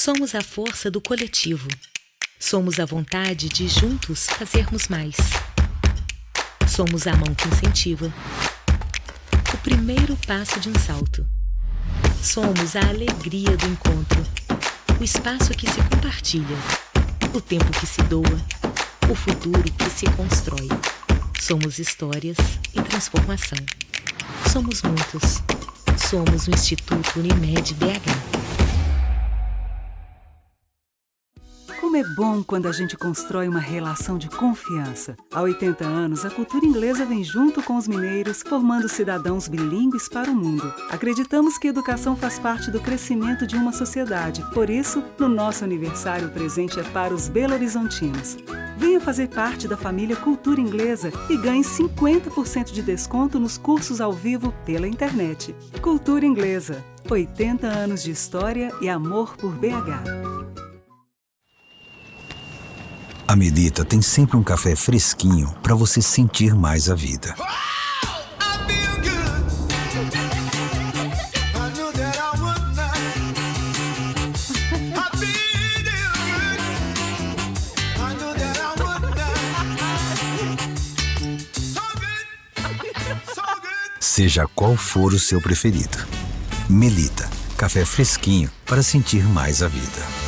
Somos a força do coletivo. Somos a vontade de juntos fazermos mais. Somos a mão que incentiva. O primeiro passo de um salto. Somos a alegria do encontro. O espaço que se compartilha. O tempo que se doa. O futuro que se constrói. Somos histórias e transformação. Somos muitos. Somos o Instituto Unimed BH. Como é bom quando a gente constrói uma relação de confiança. Há 80 anos, a cultura inglesa vem junto com os mineiros, formando cidadãos bilíngues para o mundo. Acreditamos que a educação faz parte do crescimento de uma sociedade. Por isso, no nosso aniversário, o presente é para os belo-horizontinos. Venha fazer parte da família Cultura Inglesa e ganhe 50% de desconto nos cursos ao vivo pela internet. Cultura Inglesa, 80 anos de história e amor por BH. A Melita tem sempre um café fresquinho para você sentir mais a vida. Seja qual for o seu preferido. Melita, café fresquinho para sentir mais a vida.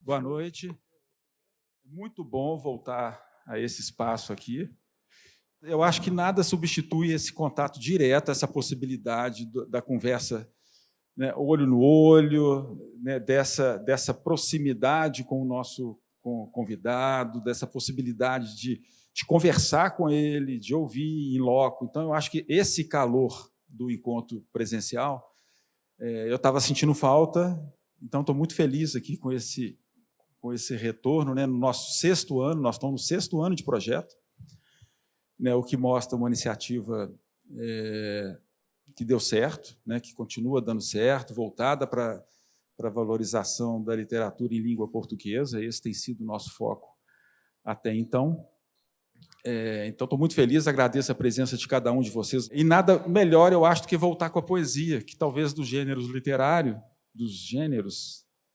Boa noite. Muito bom voltar a esse espaço aqui. Eu acho que nada substitui esse contato direto, essa possibilidade da conversa, né, olho no olho, né, dessa proximidade com o nosso convidado, dessa possibilidade de conversar com ele, de ouvir em loco. Então, eu acho que esse calor do encontro presencial, eu estava sentindo falta, então estou muito feliz aqui com esse retorno, né, no nosso 6º ano, nós estamos no 6º ano de projeto, né, o que mostra uma iniciativa que deu certo, né, que continua dando certo, voltada para a valorização da literatura em língua portuguesa. Esse tem sido o nosso foco até então. Então, estou muito feliz, agradeço a presença de cada um de vocês. E nada melhor, eu acho, do que voltar com a poesia, que talvez dos gêneros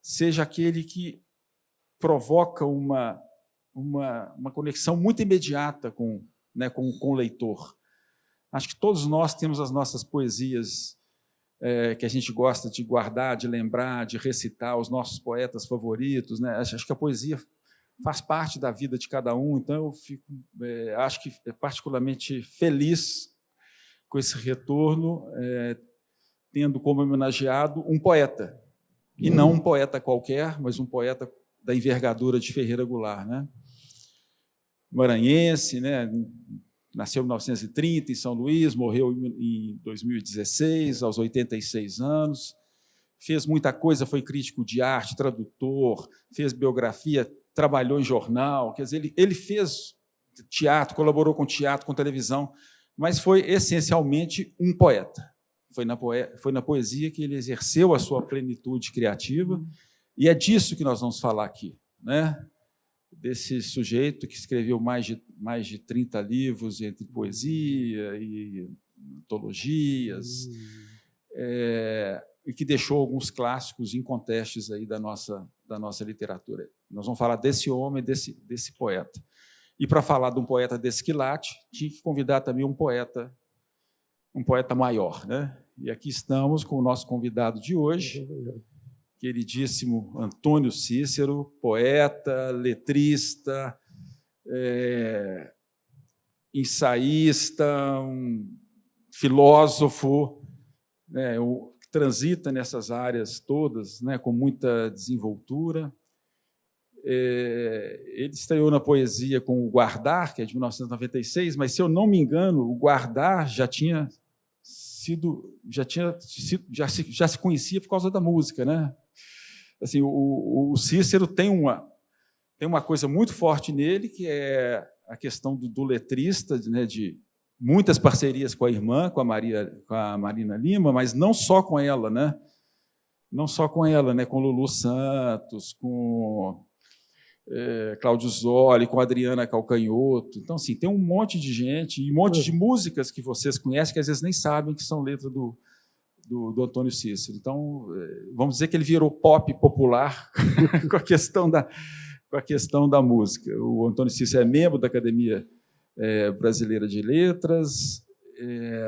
seja aquele que provoca uma conexão muito imediata com o leitor. Acho que todos nós temos as nossas poesias que a gente gosta de guardar, de lembrar, de recitar, os nossos poetas favoritos, né? Acho que a poesia faz parte da vida de cada um, então eu acho que particularmente feliz com esse retorno, tendo como homenageado um poeta, e não um poeta qualquer, mas um poeta da envergadura de Ferreira Goulart, né? Maranhense, né? Nasceu em 1930 em São Luís, morreu em 2016, aos 86 anos, fez muita coisa, foi crítico de arte, tradutor, fez biografia, trabalhou em jornal, quer dizer, ele fez teatro, colaborou com teatro, com televisão, mas foi essencialmente um poeta. Foi na poesia que ele exerceu a sua plenitude criativa, e é disso que nós vamos falar aqui, né? Desse sujeito que escreveu mais de 30 livros entre poesia e antologias, e que deixou alguns clássicos incontestes aí da nossa literatura. Nós vamos falar desse homem, desse poeta. E para falar de um poeta desse quilate, tinha que convidar também um poeta maior, né? E aqui estamos com o nosso convidado de hoje, queridíssimo Antônio Cícero, poeta, letrista, ensaísta, um filósofo, né, que transita nessas áreas todas, né, com muita desenvoltura. Ele estreou na poesia com o Guardar, que é de 1996, mas, se eu não me engano, o Guardar já se conhecia por causa da música, né? Assim, o Cícero tem uma coisa muito forte nele, que é a questão do letrista, né, de muitas parcerias com a irmã, com a Marina Lima, mas não só com ela, né? Não só com ela, né? Com Lulu Santos, com Cláudio Zoli, com Adriana Calcanhoto. Então, assim, tem um monte de gente e um monte de músicas que vocês conhecem que às vezes nem sabem que são letra do Antônio Cícero. Então, vamos dizer que ele virou pop popular com a questão da música. O Antônio Cícero é membro da Academia Brasileira de Letras.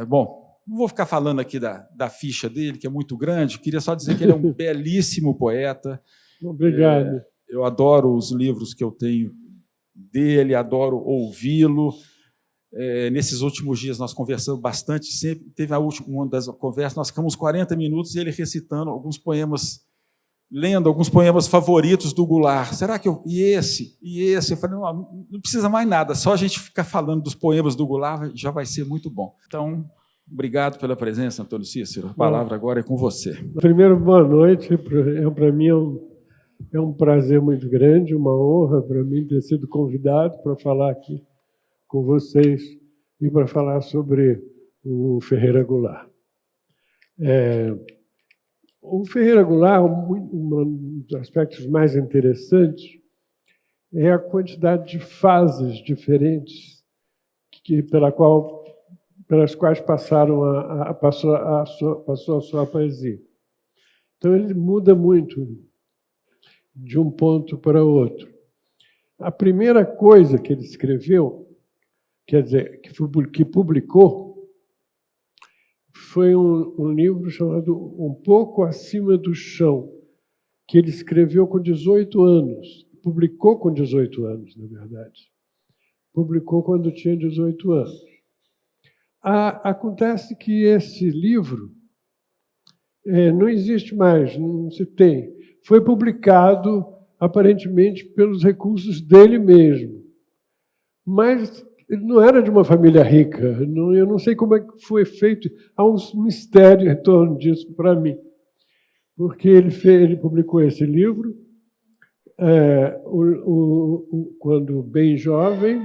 Bom, não vou ficar falando aqui da ficha dele, que é muito grande. Queria só dizer que ele é um belíssimo poeta. Obrigado. Eu adoro os livros que eu tenho dele, adoro ouvi-lo. Nesses últimos dias nós conversamos bastante, sempre teve uma das conversas, nós ficamos 40 minutos e ele recitando alguns poemas, lendo alguns poemas favoritos do Goulart. Será que e esse? Eu falei, não precisa mais nada, só a gente ficar falando dos poemas do Goulart já vai ser muito bom. Então, obrigado pela presença, Antônio Cícero. A palavra agora é com você. Primeiro, boa noite. Para mim é um prazer muito grande, uma honra para mim ter sido convidado para falar aqui com vocês e para falar sobre o Ferreira Goulart. O Ferreira Goulart, um dos aspectos mais interessantes é a quantidade de fases diferentes pelas quais passou a sua poesia. Então, ele muda muito de um ponto para outro. A primeira coisa que ele escreveu, quer dizer, que publicou, foi um livro chamado Um Pouco Acima do Chão, que ele escreveu com 18 anos. Publicou com 18 anos, na verdade. Publicou quando tinha 18 anos. Acontece que esse livro não existe mais, não se tem. Foi publicado, aparentemente, pelos recursos dele mesmo. Mas ele não era de uma família rica. Eu não sei como é que foi feito. Há um mistério em torno disso para mim. Porque ele publicou esse livro quando bem jovem,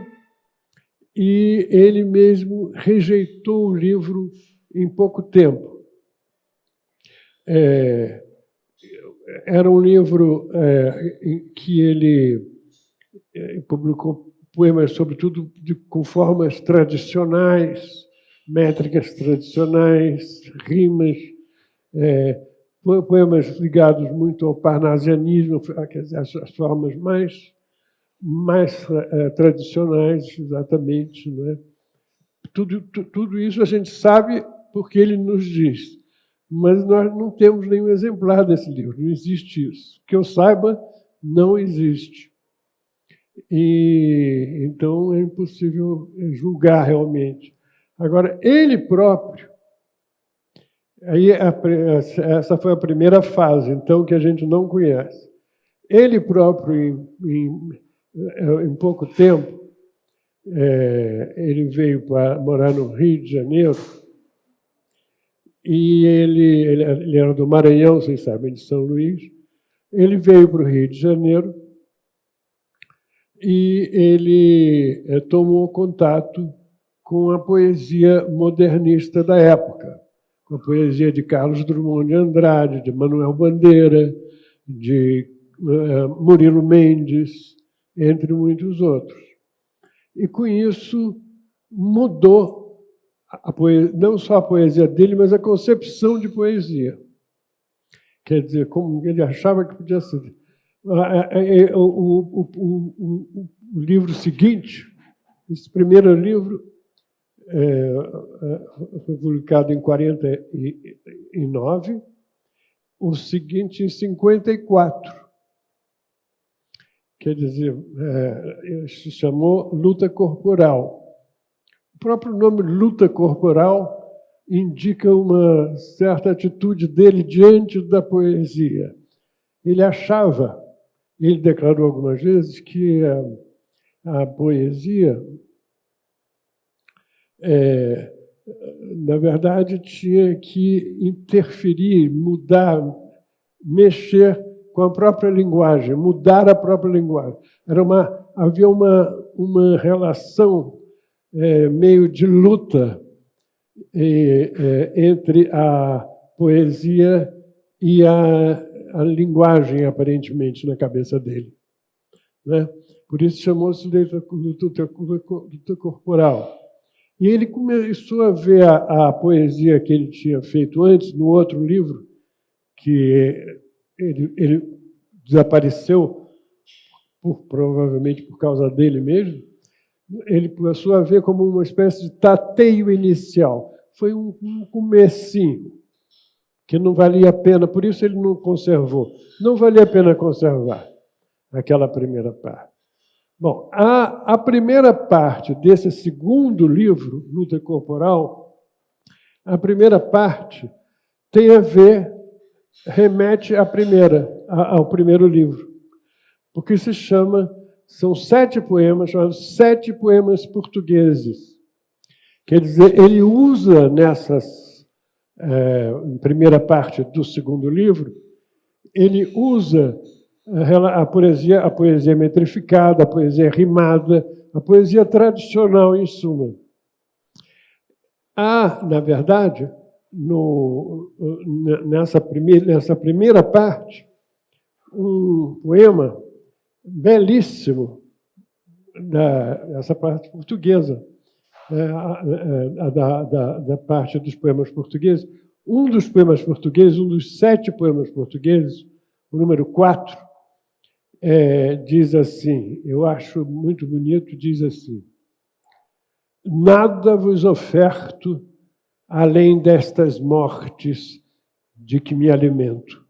e ele mesmo rejeitou o livro em pouco tempo. Era um livro em que ele publicou poemas, sobretudo com formas tradicionais, métricas tradicionais, rimas, poemas ligados muito ao parnasianismo, quer dizer, as formas mais tradicionais, exatamente. Não é? Tudo isso a gente sabe porque ele nos diz. Mas nós não temos nenhum exemplar desse livro, não existe isso. Que eu saiba, não existe. E então é impossível julgar realmente. Agora, ele próprio, aí essa foi a primeira fase, então, que a gente não conhece. Ele próprio, em pouco tempo, ele veio para morar no Rio de Janeiro. E ele era do Maranhão, vocês sabem, de São Luís. Ele veio para o Rio de Janeiro e ele tomou contato com a poesia modernista da época, com a poesia de Carlos Drummond de Andrade, de Manuel Bandeira, de Murilo Mendes, entre muitos outros. E, com isso, mudou não só a poesia dele, mas a concepção de poesia. Quer dizer, como ele achava que podia ser. O livro seguinte, Esse primeiro livro foi publicado em 49, o seguinte em 54. Quer dizer, se chamou Luta Corporal. O próprio nome Luta Corporal indica uma certa atitude dele diante da poesia. Ele achava, ele declarou algumas vezes, que a poesia, na verdade, tinha que interferir, mudar, mexer com a própria linguagem, mudar a própria linguagem. Havia uma relação meio de luta entre a poesia e a linguagem, aparentemente, na cabeça dele. Né? Por isso chamou-se luta corporal. E ele começou a ver a poesia que ele tinha feito antes, no outro livro, que ele desapareceu, provavelmente por causa dele mesmo. Ele começou a ver como uma espécie de tateio inicial. Foi um comecinho, que não valia a pena, por isso ele não conservou. Não valia a pena conservar aquela primeira parte. Bom, a primeira parte desse segundo livro, Luta Corporal, a primeira parte tem a ver, remete ao primeiro livro, porque são 7 poemas, chamados 7 poemas portugueses. Quer dizer, ele usa em primeira parte do segundo livro, ele usa a poesia metrificada, a poesia rimada, a poesia tradicional, em suma. Há, na verdade, nessa primeira parte, um poema belíssimo dessa parte portuguesa, da parte dos poemas portugueses. Um dos poemas portugueses, um dos 7 poemas portugueses, o número 4, diz assim, eu acho muito bonito, diz assim: nada vos oferto além destas mortes de que me alimento.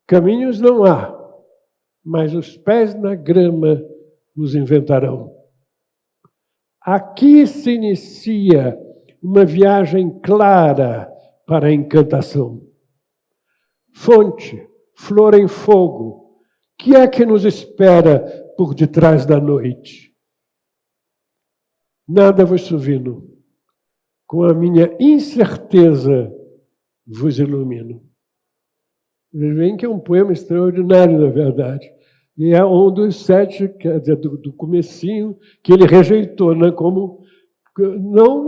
Caminhos não há, mas os pés na grama os inventarão. Aqui se inicia uma viagem clara para a encantação. Fonte, flor em fogo, que é que nos espera por detrás da noite? Nada vos suvino, com a minha incerteza vos ilumino. Vejam que é um poema extraordinário, na verdade. E é um dos 7, quer dizer, do comecinho, que ele rejeitou, né? Não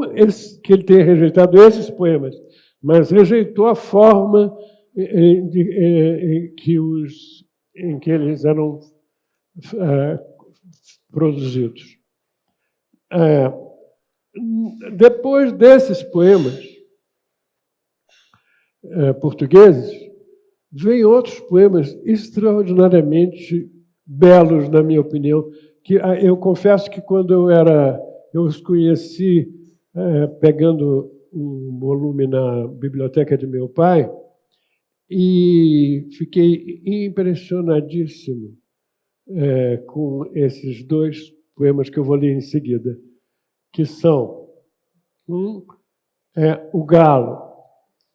que ele tenha rejeitado esses poemas, mas rejeitou a forma em que eles eram produzidos. Depois desses poemas portugueses, vêm outros poemas extraordinariamente belos, na minha opinião, que eu confesso que quando eu os conheci pegando um volume na biblioteca de meu pai, e fiquei impressionadíssimo com esses 2 poemas que eu vou ler em seguida, que são o galo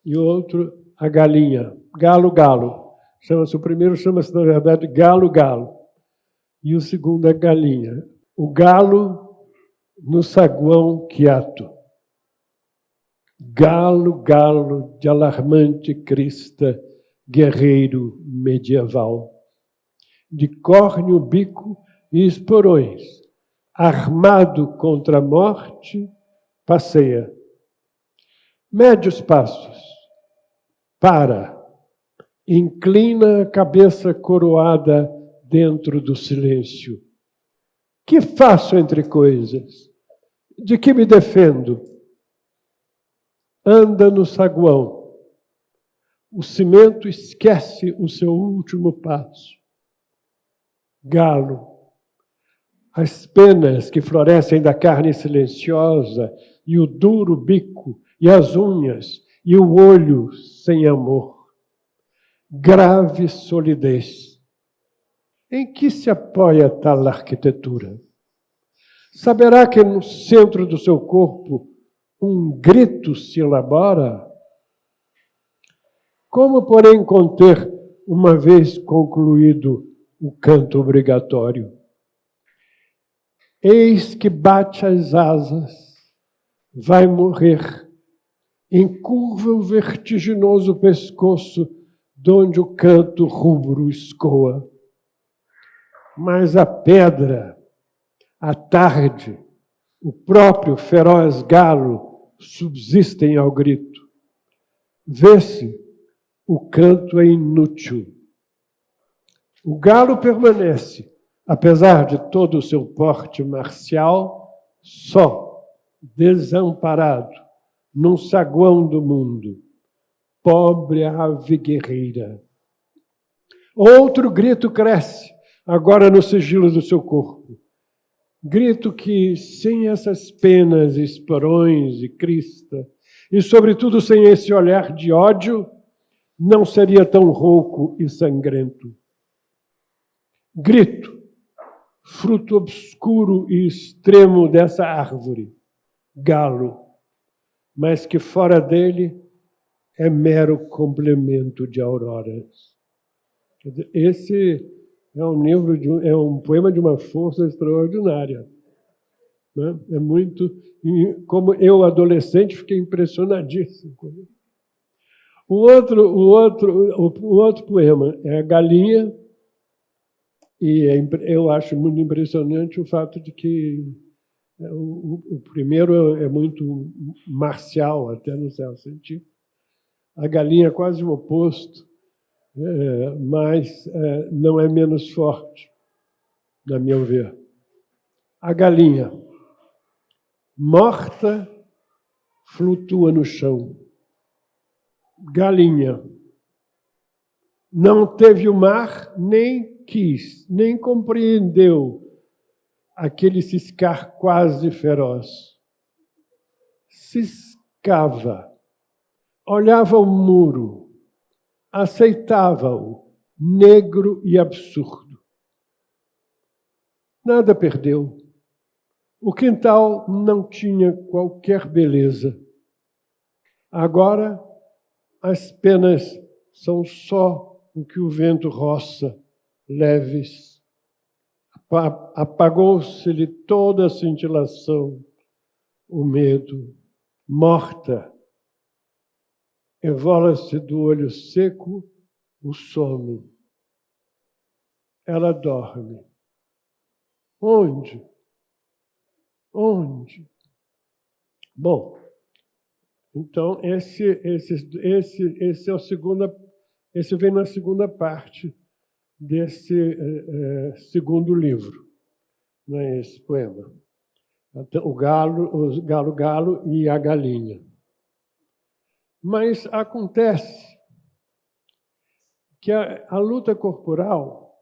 e o outro a galinha. Galo, galo. O primeiro chama-se, na verdade, Galo, Galo. E o segundo é Galinha. O galo no saguão quieto. Galo, galo de alarmante crista, guerreiro medieval. De córneo, bico e esporões, armado contra a morte, passeia. Médios passos. Inclina a cabeça coroada dentro do silêncio. Que faço entre coisas? De que me defendo? Anda no saguão. O cimento esquece o seu último passo. Galo. as penas que florescem da carne silenciosa, e o duro bico, e as unhas, e o olho sem amor. Grave solidez. Em que se apoia tal arquitetura? Saberá que no centro do seu corpo um grito se elabora? Como, porém, conter, uma vez concluído o canto obrigatório? Eis que bate as asas, vai morrer, encurva o vertiginoso pescoço, donde o canto rubro escoa. Mas a pedra, a tarde, o próprio feroz galo subsistem ao grito. Vê-se, o canto é inútil. O galo permanece, apesar de todo o seu porte marcial, só, desamparado, num saguão do mundo. Pobre ave guerreira. Outro grito cresce, agora no sigilo do seu corpo. Grito que, sem essas penas, esporões e crista, e sobretudo sem esse olhar de ódio, não seria tão rouco e sangrento. Grito, fruto obscuro e extremo dessa árvore, galo, mas que fora dele é mero complemento de auroras. Esse é um livro, é um poema de uma força extraordinária. Né? É muito, como eu, adolescente, fiquei impressionadíssimo com ele. O outro poema é A Galinha, e eu acho muito impressionante o fato de que o primeiro é muito marcial, até no certo sentido. A Galinha é quase o oposto, mas não é menos forte, na meu ver. A galinha, morta, flutua no chão. Galinha, não teve o mar, nem quis, nem compreendeu aquele ciscar quase feroz. Ciscava, olhava o muro, aceitava-o, negro e absurdo. Nada perdeu. O quintal não tinha qualquer beleza. Agora, as penas são só o que o vento roça, leves. Apagou-se-lhe toda a cintilação, o medo, morta. Evola-se do olho seco o sono. Ela dorme. Onde? Onde? Bom, então esse é o esse vem na segunda parte desse segundo livro, não é esse poema? O galo e a galinha. Mas acontece que a luta corporal,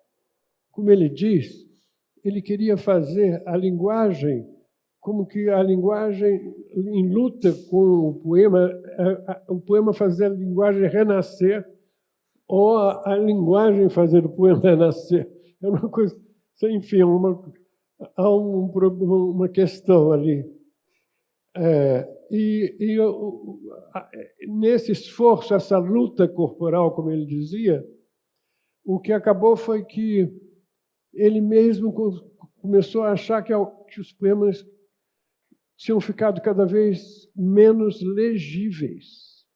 como ele diz, ele queria fazer a linguagem, como que a linguagem em luta com o poema fazer a linguagem renascer, ou a linguagem fazer o poema renascer. É uma coisa, enfim, há uma questão ali. Nesse esforço, essa luta corporal, como ele dizia, o que acabou foi que ele mesmo começou a achar que os poemas tinham ficado cada vez menos legíveis.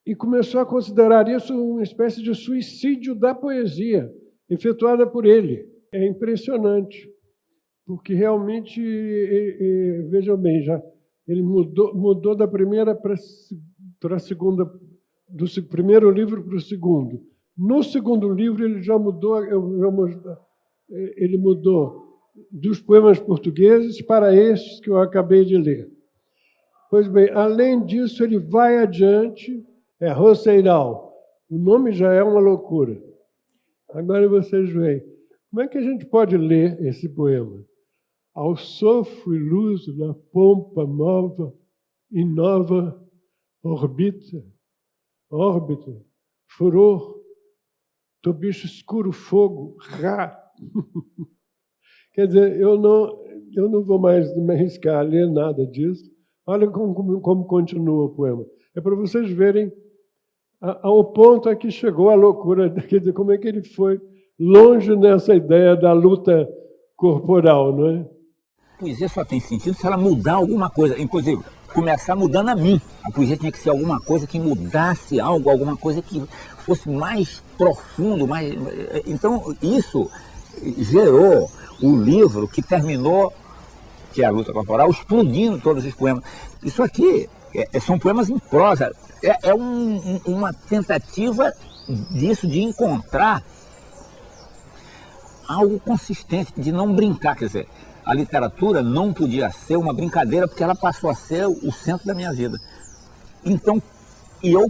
E começou a considerar isso uma espécie de suicídio da poesia, efetuada por ele. É impressionante, porque realmente, vejam bem, ele mudou da primeira para a segunda, do primeiro livro para o segundo. No segundo livro, ele já mudou, ele mudou dos poemas portugueses para estes que eu acabei de ler. Pois bem, além disso, ele vai adiante, Roceiral. O nome já é uma loucura. Agora vocês veem. Como é que a gente pode ler esse poema? Ao sofre luz da pompa nova e nova órbita, furor, teu bicho escuro, fogo, rá. Quer dizer, eu não vou mais me arriscar a ler nada disso. Olha como continua o poema. É para vocês verem ao ponto a que chegou a loucura, quer dizer, como é que ele foi longe nessa ideia da luta corporal, não é? A poesia só tem sentido se ela mudar alguma coisa, inclusive começar mudando a mim. A poesia tinha que ser alguma coisa que mudasse algo, alguma coisa que fosse mais profundo, mais... Então isso gerou o livro que terminou, que é a luta corporal, explodindo todos os poemas. Isso aqui são poemas em prosa, uma tentativa disso, de encontrar algo consistente, de não brincar, quer dizer, a literatura não podia ser uma brincadeira porque ela passou a ser o centro da minha vida. Então, eu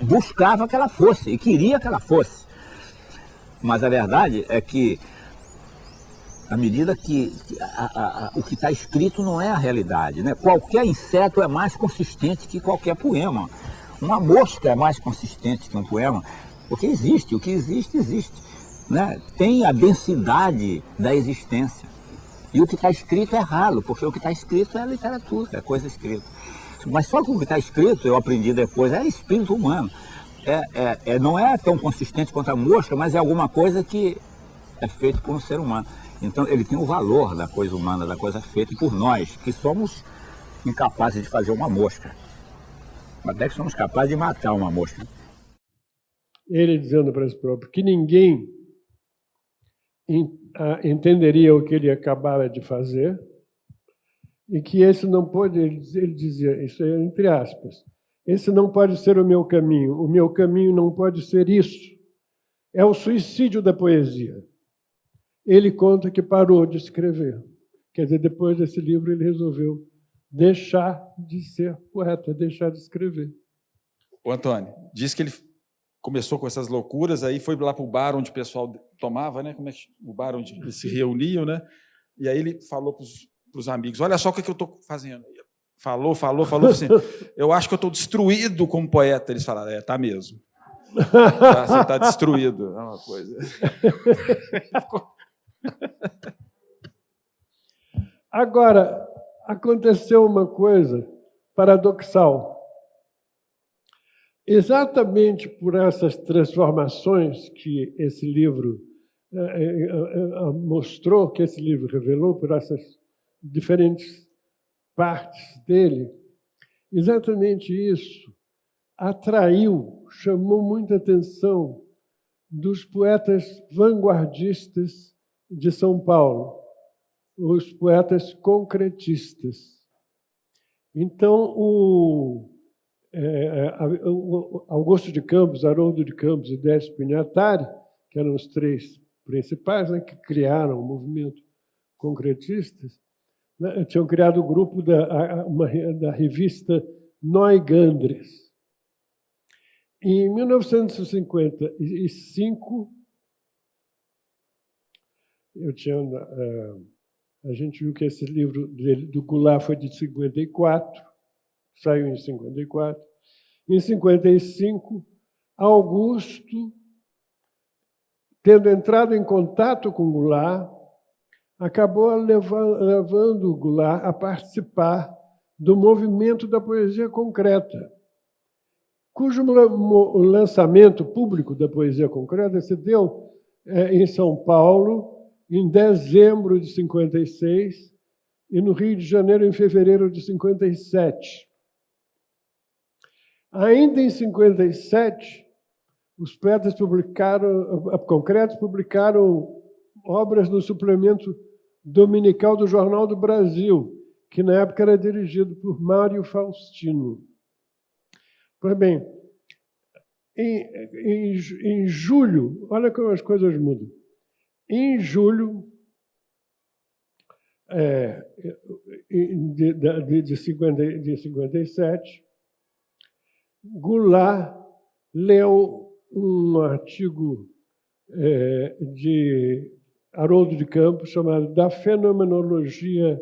buscava que ela fosse, e queria que ela fosse. Mas a verdade é que, à medida que o que está escrito não é a realidade, né? Qualquer inseto é mais consistente que qualquer poema. Uma mosca é mais consistente que um poema, porque existe, o que existe, existe, né? Tem a densidade da existência. E o que está escrito é ralo, porque o que está escrito é literatura, é coisa escrita. Mas só que o que está escrito, eu aprendi depois, é espírito humano. Não é tão consistente quanto a mosca, mas é alguma coisa que é feita por um ser humano. Então ele tem o valor da coisa humana, da coisa feita por nós, que somos incapazes de fazer uma mosca. Até que somos capazes de matar uma mosca. Ele dizendo para si próprio que ninguém entenderia o que ele acabara de fazer, e que esse não pode, ele dizia, isso é entre aspas, esse não pode ser o meu caminho não pode ser isso. É o suicídio da poesia. Ele conta que parou de escrever. Quer dizer, depois desse livro ele resolveu deixar de ser poeta, deixar de escrever. Ô, Antônio, diz que ele começou com essas loucuras, aí foi lá para o bar onde o pessoal tomava, né? Como é que o bar onde eles se reuniam, né? E aí ele falou para os amigos: olha só o que eu estou fazendo. Falou assim: eu acho que eu estou destruído como poeta. Eles falaram: tá mesmo. Você está destruído. É uma coisa. Agora, aconteceu uma coisa paradoxal. Exatamente por essas transformações que esse livro mostrou, que esse livro revelou, por essas diferentes partes dele, exatamente isso chamou muita atenção dos poetas vanguardistas de São Paulo, os poetas concretistas. Então, o Augusto de Campos, Haroldo de Campos e Décio Pinhatari, que eram os três principais, né, que criaram o movimento concretista, né, tinham criado o grupo da revista Neugandres. Em 1955, a gente viu que esse livro do Goulart foi de 54, saiu em 54. Em 55, Augusto, tendo entrado em contato com Goulart, acabou levando o Goulart a participar do movimento da poesia concreta, cujo lançamento público da poesia concreta se deu em São Paulo, em dezembro de 56, e no Rio de Janeiro, em fevereiro de 57. Ainda em 57, os poetas concretos publicaram obras no suplemento dominical do Jornal do Brasil, que na época era dirigido por Mário Faustino. Pois bem, em julho, olha como as coisas mudam. Em julho de 57, Goulart leu um artigo de Haroldo de Campos, chamado Da Fenomenologia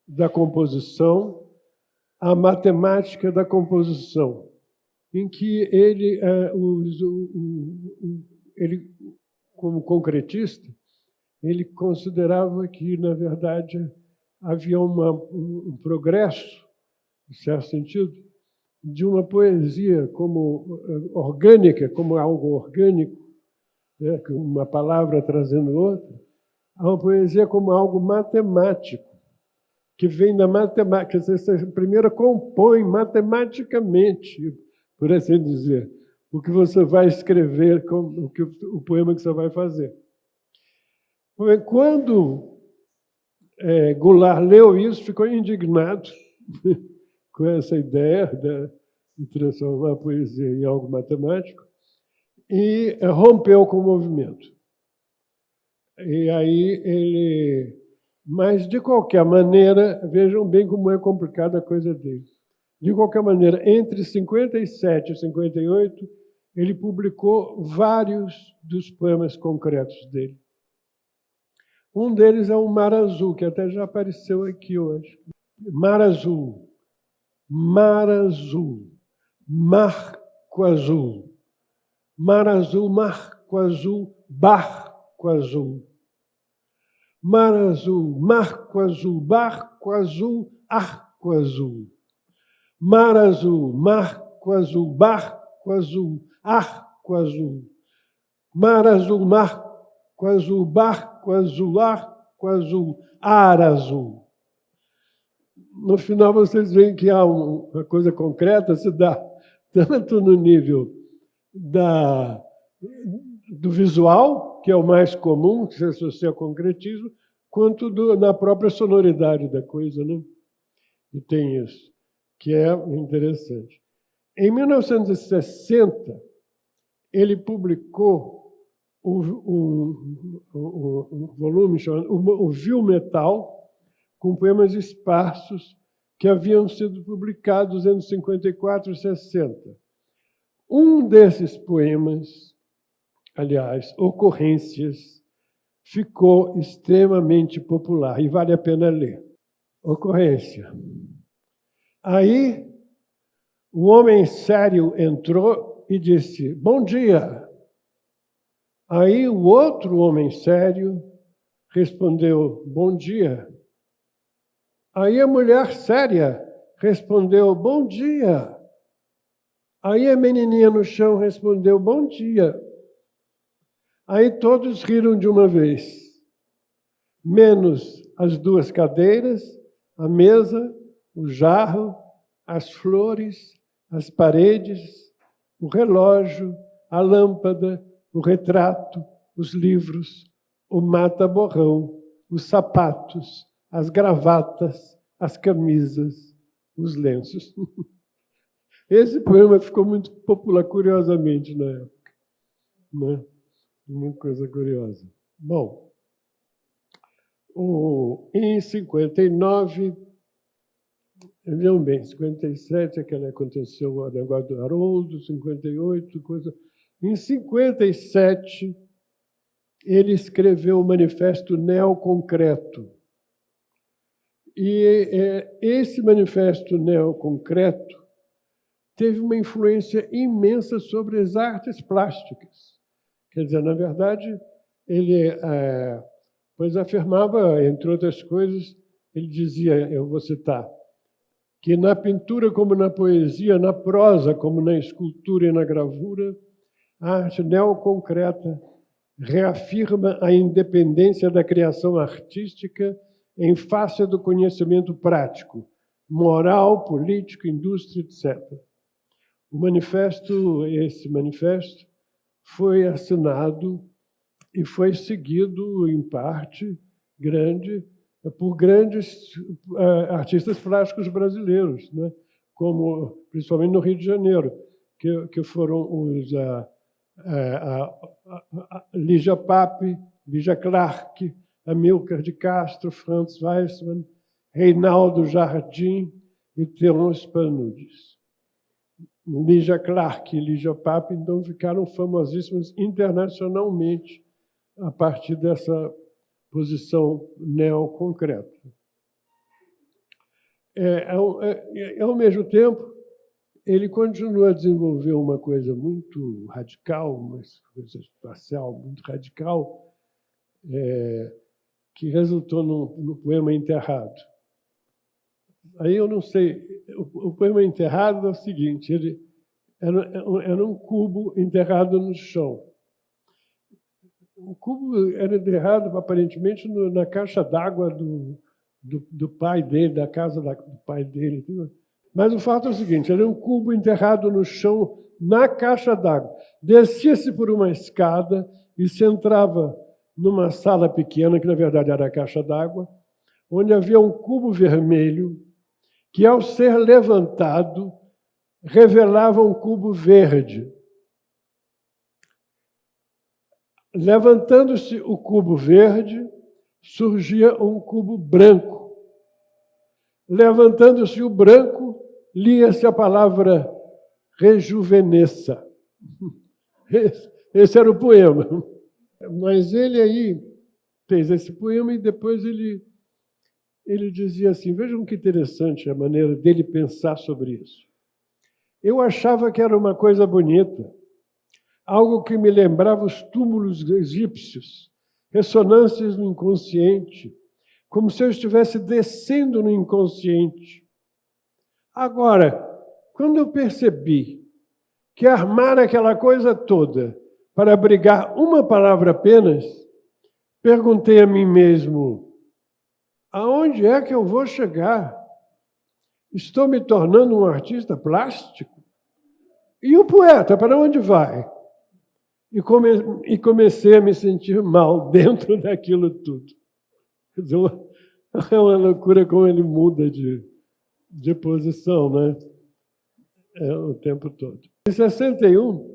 da Composição à Matemática da Composição, em que ele, como concretista, ele considerava que, na verdade, havia um progresso, em certo sentido, de uma poesia como orgânica, como algo orgânico, né, uma palavra trazendo outra, a uma poesia como algo matemático, que vem da matemática. Você primeiro compõe matematicamente, por assim dizer, o que você vai escrever, o poema que você vai fazer. Quando Goulart leu isso, ficou indignado com essa ideia de transformar a poesia em algo matemático e rompeu com o movimento. E aí mas, de qualquer maneira, vejam bem como é complicada a coisa dele. De qualquer maneira, entre 57 e 58, ele publicou vários dos poemas concretos dele. Um deles é o Mar Azul, que até já apareceu aqui hoje. Mar Azul, Mar Azul, Marco Azul, Mar Azul, Marco Azul, Barco Azul. Mar Azul, Marco Azul, Barco Azul, Arco Azul. Mar Azul, Marco Azul, Barco Azul, Arco Azul. Mar Azul, Marco Azul, Barco Azul, Arco Azul, Ar Azul. No final, vocês veem que há uma coisa concreta, se dá tanto no nível do visual, que é o mais comum, que se associa ao concretismo, quanto na própria sonoridade da coisa, né? E tem isso, que é interessante. Em 1960, ele publicou um volume chamado O Vil Metal, com poemas esparsos que haviam sido publicados entre 54 e 60. Um desses poemas, aliás, Ocorrências, ficou extremamente popular e vale a pena ler. Ocorrência. Aí, o homem sério entrou e disse: "Bom dia." Aí, o outro homem sério respondeu: "Bom dia." Aí, a mulher séria respondeu: "Bom dia." Aí, a menininha no chão respondeu: "Bom dia." Aí todos riram de uma vez, menos as duas cadeiras, a mesa, o jarro, as flores, as paredes, o relógio, a lâmpada, o retrato, os livros, o mata-borrão, os sapatos, as gravatas, as camisas, os lenços. Esse poema ficou muito popular, curiosamente, na época, né? Uma coisa curiosa. Bom, em 59, vejam bem, 57, aquela aconteceu o negócio do Haroldo, 58, coisa. Em 57, ele escreveu o Manifesto Neoconcreto. E esse Manifesto Neoconcreto teve uma influência imensa sobre as artes plásticas. Quer dizer, na verdade, ele pois afirmava, entre outras coisas, ele dizia, eu vou citar, que na pintura como na poesia, na prosa como na escultura e na gravura, a arte neoconcreta reafirma a independência da criação artística em face do conhecimento prático, moral, político, indústria, etc. Esse manifesto, foi assinado e foi seguido, em parte, por grandes artistas plásticos brasileiros, né? Como, principalmente no Rio de Janeiro, que foram os Lígia Pape, Lígia Clark, Amilcar de Castro, Franz Weissmann, Reinaldo Jardim e Terence Panudes. Lígia Clark e Lígia Pape, então, ficaram famosíssimas internacionalmente a partir posição neoconcreta. Ao mesmo tempo, ele continua a desenvolver uma coisa muito radical, uma coisa espacial muito radical, que resultou no poema Enterrado. Aí eu não sei, o poema Enterrado é o seguinte, ele era um cubo enterrado no chão. O cubo era enterrado, aparentemente, na caixa d'água do pai dele, da casa do pai dele. Mas o fato é o seguinte, era um cubo enterrado no chão, na caixa d'água. Descia-se por uma escada e se entrava numa sala pequena, que na verdade era a caixa d'água, onde havia um cubo vermelho que, ao ser levantado, revelava um cubo verde. Levantando-se o cubo verde, surgia um cubo branco. Levantando-se o branco, lia-se a palavra rejuvenesça. Esse era o poema. Mas ele aí fez esse poema e depois ele dizia assim, vejam que interessante a maneira dele pensar sobre isso. Eu achava que era uma coisa bonita, algo que me lembrava os túmulos egípcios, ressonâncias no inconsciente, como se eu estivesse descendo no inconsciente. Agora, quando eu percebi que armar aquela coisa toda para abrigar uma palavra apenas, perguntei a mim mesmo, aonde é que eu vou chegar? Estou me tornando um artista plástico? E o poeta, para onde vai? E comecei a me sentir mal dentro daquilo tudo. Quer dizer, é uma loucura como ele muda de posição, né? O tempo todo. Em 61,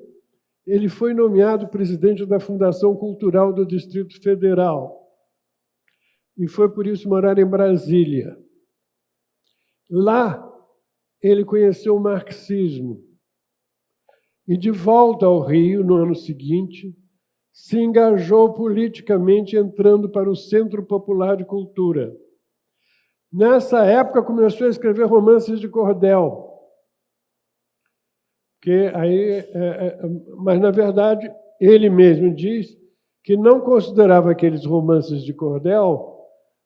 ele foi nomeado presidente da Fundação Cultural do Distrito Federal e foi, por isso, morar em Brasília. Lá, ele conheceu o marxismo e, de volta ao Rio, no ano seguinte, se engajou politicamente entrando para o Centro Popular de Cultura. Nessa época, começou a escrever romances de cordel. Mas, na verdade, ele mesmo diz que não considerava aqueles romances de cordel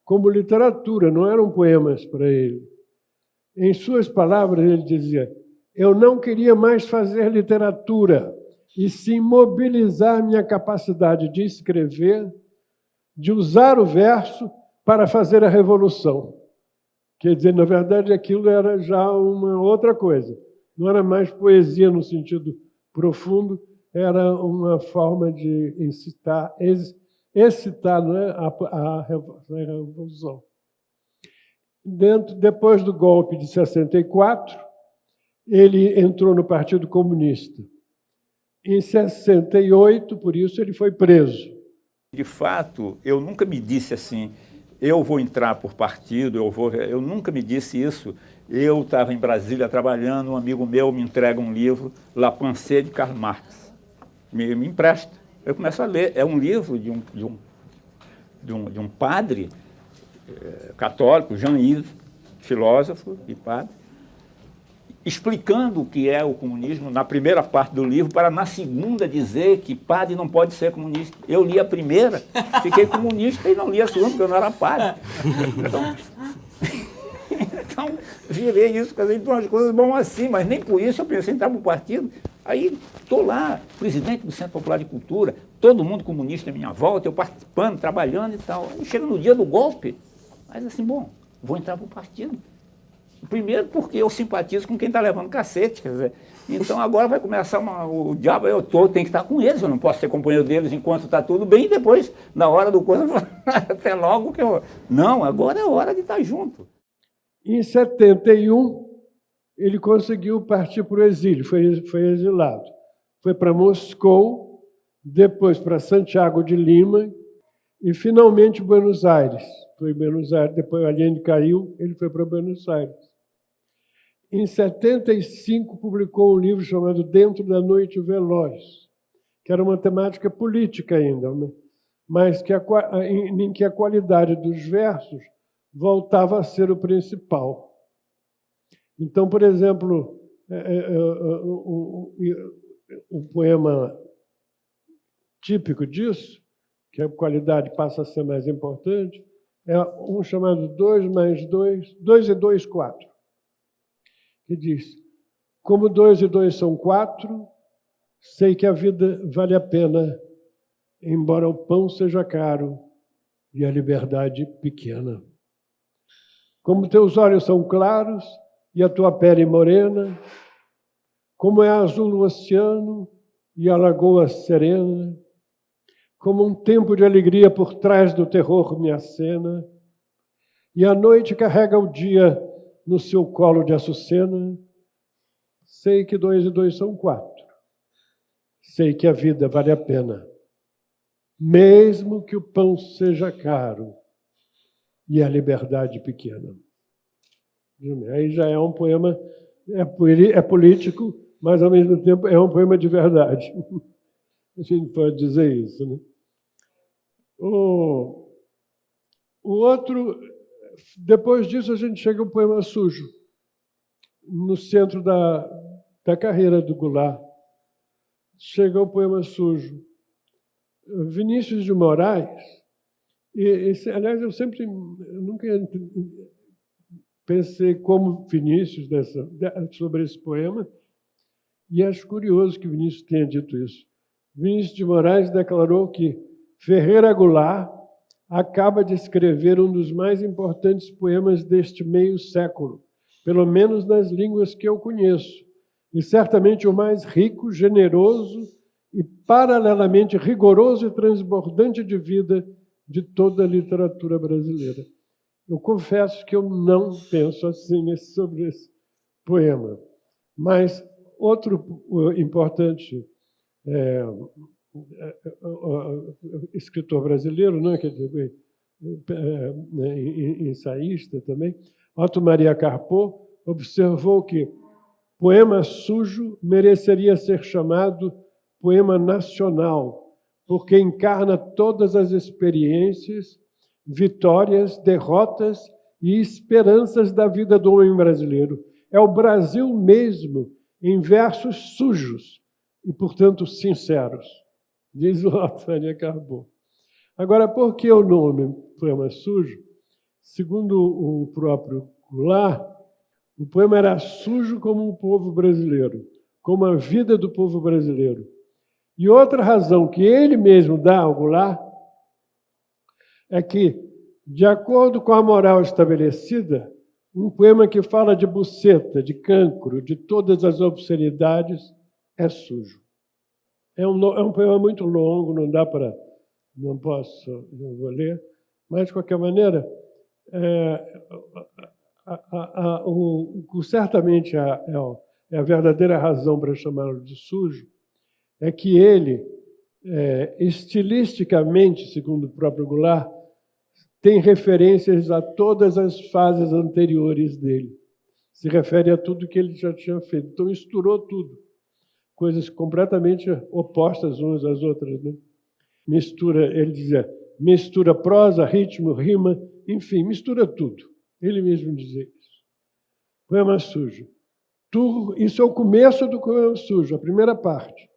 como literatura, não eram poemas para ele. Em suas palavras, ele dizia, eu não queria mais fazer literatura, e sim mobilizar minha capacidade de escrever, de usar o verso para fazer a revolução. Quer dizer, na verdade, aquilo era já uma outra coisa. Não era mais poesia no sentido profundo, era uma forma de excitar né, a revolução. Depois do golpe de 64, ele entrou no Partido Comunista. Em 68, por isso, ele foi preso. De fato, eu nunca me disse assim, eu vou entrar por partido, eu nunca me disse isso. Eu estava em Brasília trabalhando, um amigo meu me entrega um livro, La Pensée de Karl Marx. Me empresta. Eu começo a ler. É um livro de um padre católico, Jean-Yves, filósofo e padre, explicando o que é o comunismo na primeira parte do livro, para na segunda dizer que padre não pode ser comunista. Eu li a primeira, fiquei comunista e não li a segunda, porque eu não era padre. Então virei isso, então as coisas vão assim, mas nem por isso eu pensei em entrar para o partido. Aí estou lá, presidente do Centro Popular de Cultura, todo mundo comunista à minha volta, eu participando, trabalhando e tal. Aí chega no dia do golpe, mas assim, bom, vou entrar para o partido. Primeiro porque eu simpatizo com quem está levando cacete, quer dizer, então agora vai começar o diabo, tem que estar com eles, eu não posso ser companheiro deles enquanto está tudo bem, e depois, na hora do coisa, até logo que eu... Não, agora é hora de estar junto. Em 71, ele conseguiu partir para o exílio, foi exilado. Foi para Moscou, depois para Santiago de Lima e, finalmente, Buenos Aires. Foi em Buenos Aires, depois Allende caiu, ele foi para Buenos Aires. Em 75, publicou um livro chamado Dentro da Noite Veloz, que era uma temática política ainda, mas em que a qualidade dos versos voltava a ser o principal. Então, por exemplo, um poema típico disso, que a qualidade passa a ser mais importante, é um chamado 2 mais 2, 2 e 2, 4, que diz: como 2 e 2 são 4, sei que a vida vale a pena, embora o pão seja caro e a liberdade pequena. Como teus olhos são claros e a tua pele morena, como é azul o oceano e a lagoa serena, como um tempo de alegria por trás do terror me acena, e a noite carrega o dia no seu colo de açucena, sei que 2 e 2 são 4. Sei que a vida vale a pena, mesmo que o pão seja caro e a liberdade pequena. Aí já é um poema, é político, mas ao mesmo tempo é um poema de verdade. A gente pode dizer isso, né? O outro, depois disso a gente chega ao poema sujo, no centro da carreira do Goulart. Chega ao poema sujo. Vinícius de Moraes, aliás, eu nunca pensei como Vinícius sobre esse poema, e acho curioso que Vinícius tenha dito isso. Vinícius de Moraes declarou que Ferreira Goulart acaba de escrever um dos mais importantes poemas deste meio século, pelo menos nas línguas que eu conheço, e certamente o mais rico, generoso e paralelamente rigoroso e transbordante de vida de toda a literatura brasileira. Eu confesso que eu não penso assim sobre esse poema. Mas outro importante escritor brasileiro, né, quer dizer, ensaísta também, Otto Maria Carpo, observou que poema sujo mereceria ser chamado poema nacional, porque encarna todas as experiências, vitórias, derrotas e esperanças da vida do homem brasileiro. É o Brasil mesmo, em versos sujos e, portanto, sinceros, diz o Otto Maria Carpo. Agora, por que o nome poema sujo? Segundo o próprio Goulart, o poema era sujo como o povo brasileiro, como a vida do povo brasileiro. E outra razão que ele mesmo dá ao Goulart é que, de acordo com a moral estabelecida, um poema que fala de buceta, de cancro, de todas as obscenidades, é sujo. É um poema muito longo, não vou ler, mas, de qualquer maneira, certamente é a verdadeira razão para chamá-lo de sujo, é que ele, estilisticamente, segundo o próprio Goulart, tem referências a todas as fases anteriores dele. Se refere a tudo que ele já tinha feito. Então, misturou tudo. Coisas completamente opostas umas às outras, né? Ele dizia, mistura prosa, ritmo, rima, enfim, mistura tudo. Ele mesmo dizia isso. Poema sujo. Isso é o começo do poema sujo, a primeira parte.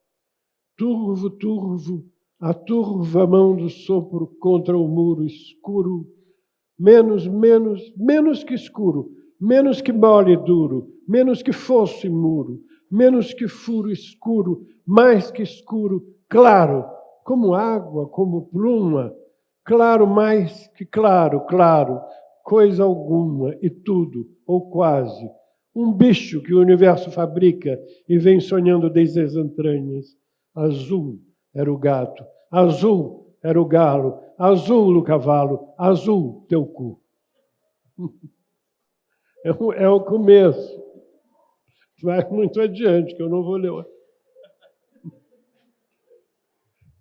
Turvo, turvo, a turva mão do sopro contra o muro escuro, menos que escuro, menos que mole e duro, menos que fosso e muro, menos que furo escuro, mais que escuro, claro, como água, como pluma, claro mais que claro, claro, coisa alguma e tudo, ou quase, um bicho que o universo fabrica e vem sonhando desde as entranhas. Azul era o gato, azul era o galo, azul o cavalo, azul teu cu. É o começo. Vai muito adiante, que eu não vou ler.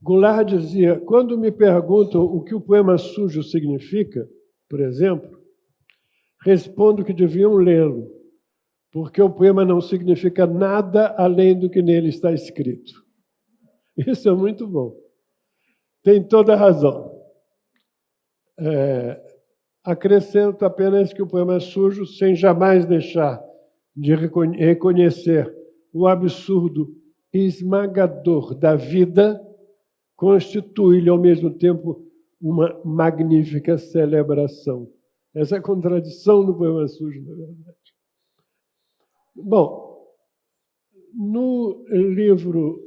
Goulart dizia, quando me perguntam o que o poema sujo significa, por exemplo, respondo que deviam lê-lo, porque o poema não significa nada além do que nele está escrito. Isso é muito bom. Tem toda a razão. Acrescento apenas que o poema é sujo, sem jamais deixar de reconhecer o absurdo esmagador da vida, constitui-lhe, ao mesmo tempo, uma magnífica celebração. Essa é a contradição do poema sujo, na verdade. Bom, no livro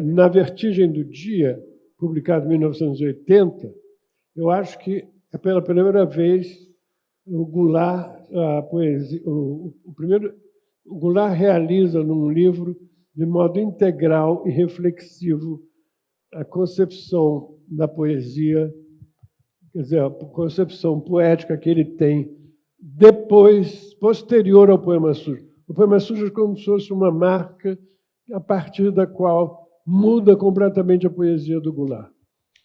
Na Vertigem do Dia, publicado em 1980, eu acho que é pela primeira vez o Goulart, a poesia, o Goulart realiza num livro, de modo integral e reflexivo, a concepção da poesia, quer dizer, a concepção poética que ele tem posterior ao poema sujo. O poema sujo é como se fosse uma marca a partir da qual muda completamente a poesia do Goulart.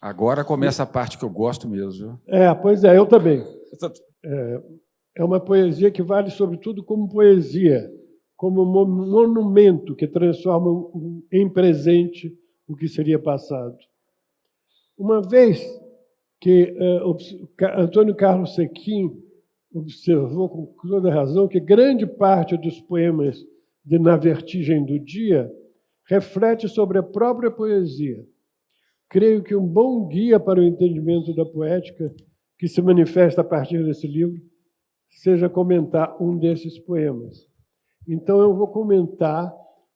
Agora começa a parte que eu gosto mesmo. Viu? Pois é, eu também. É uma poesia que vale, sobretudo, como poesia, como um monumento que transforma em presente o que seria passado. Uma vez que Antônio Carlos Sequim observou com toda razão que grande parte dos poemas de Na Vertigem do Dia reflete sobre a própria poesia. Creio que um bom guia para o entendimento da poética que se manifesta a partir desse livro seja comentar um desses poemas. Então, eu vou comentar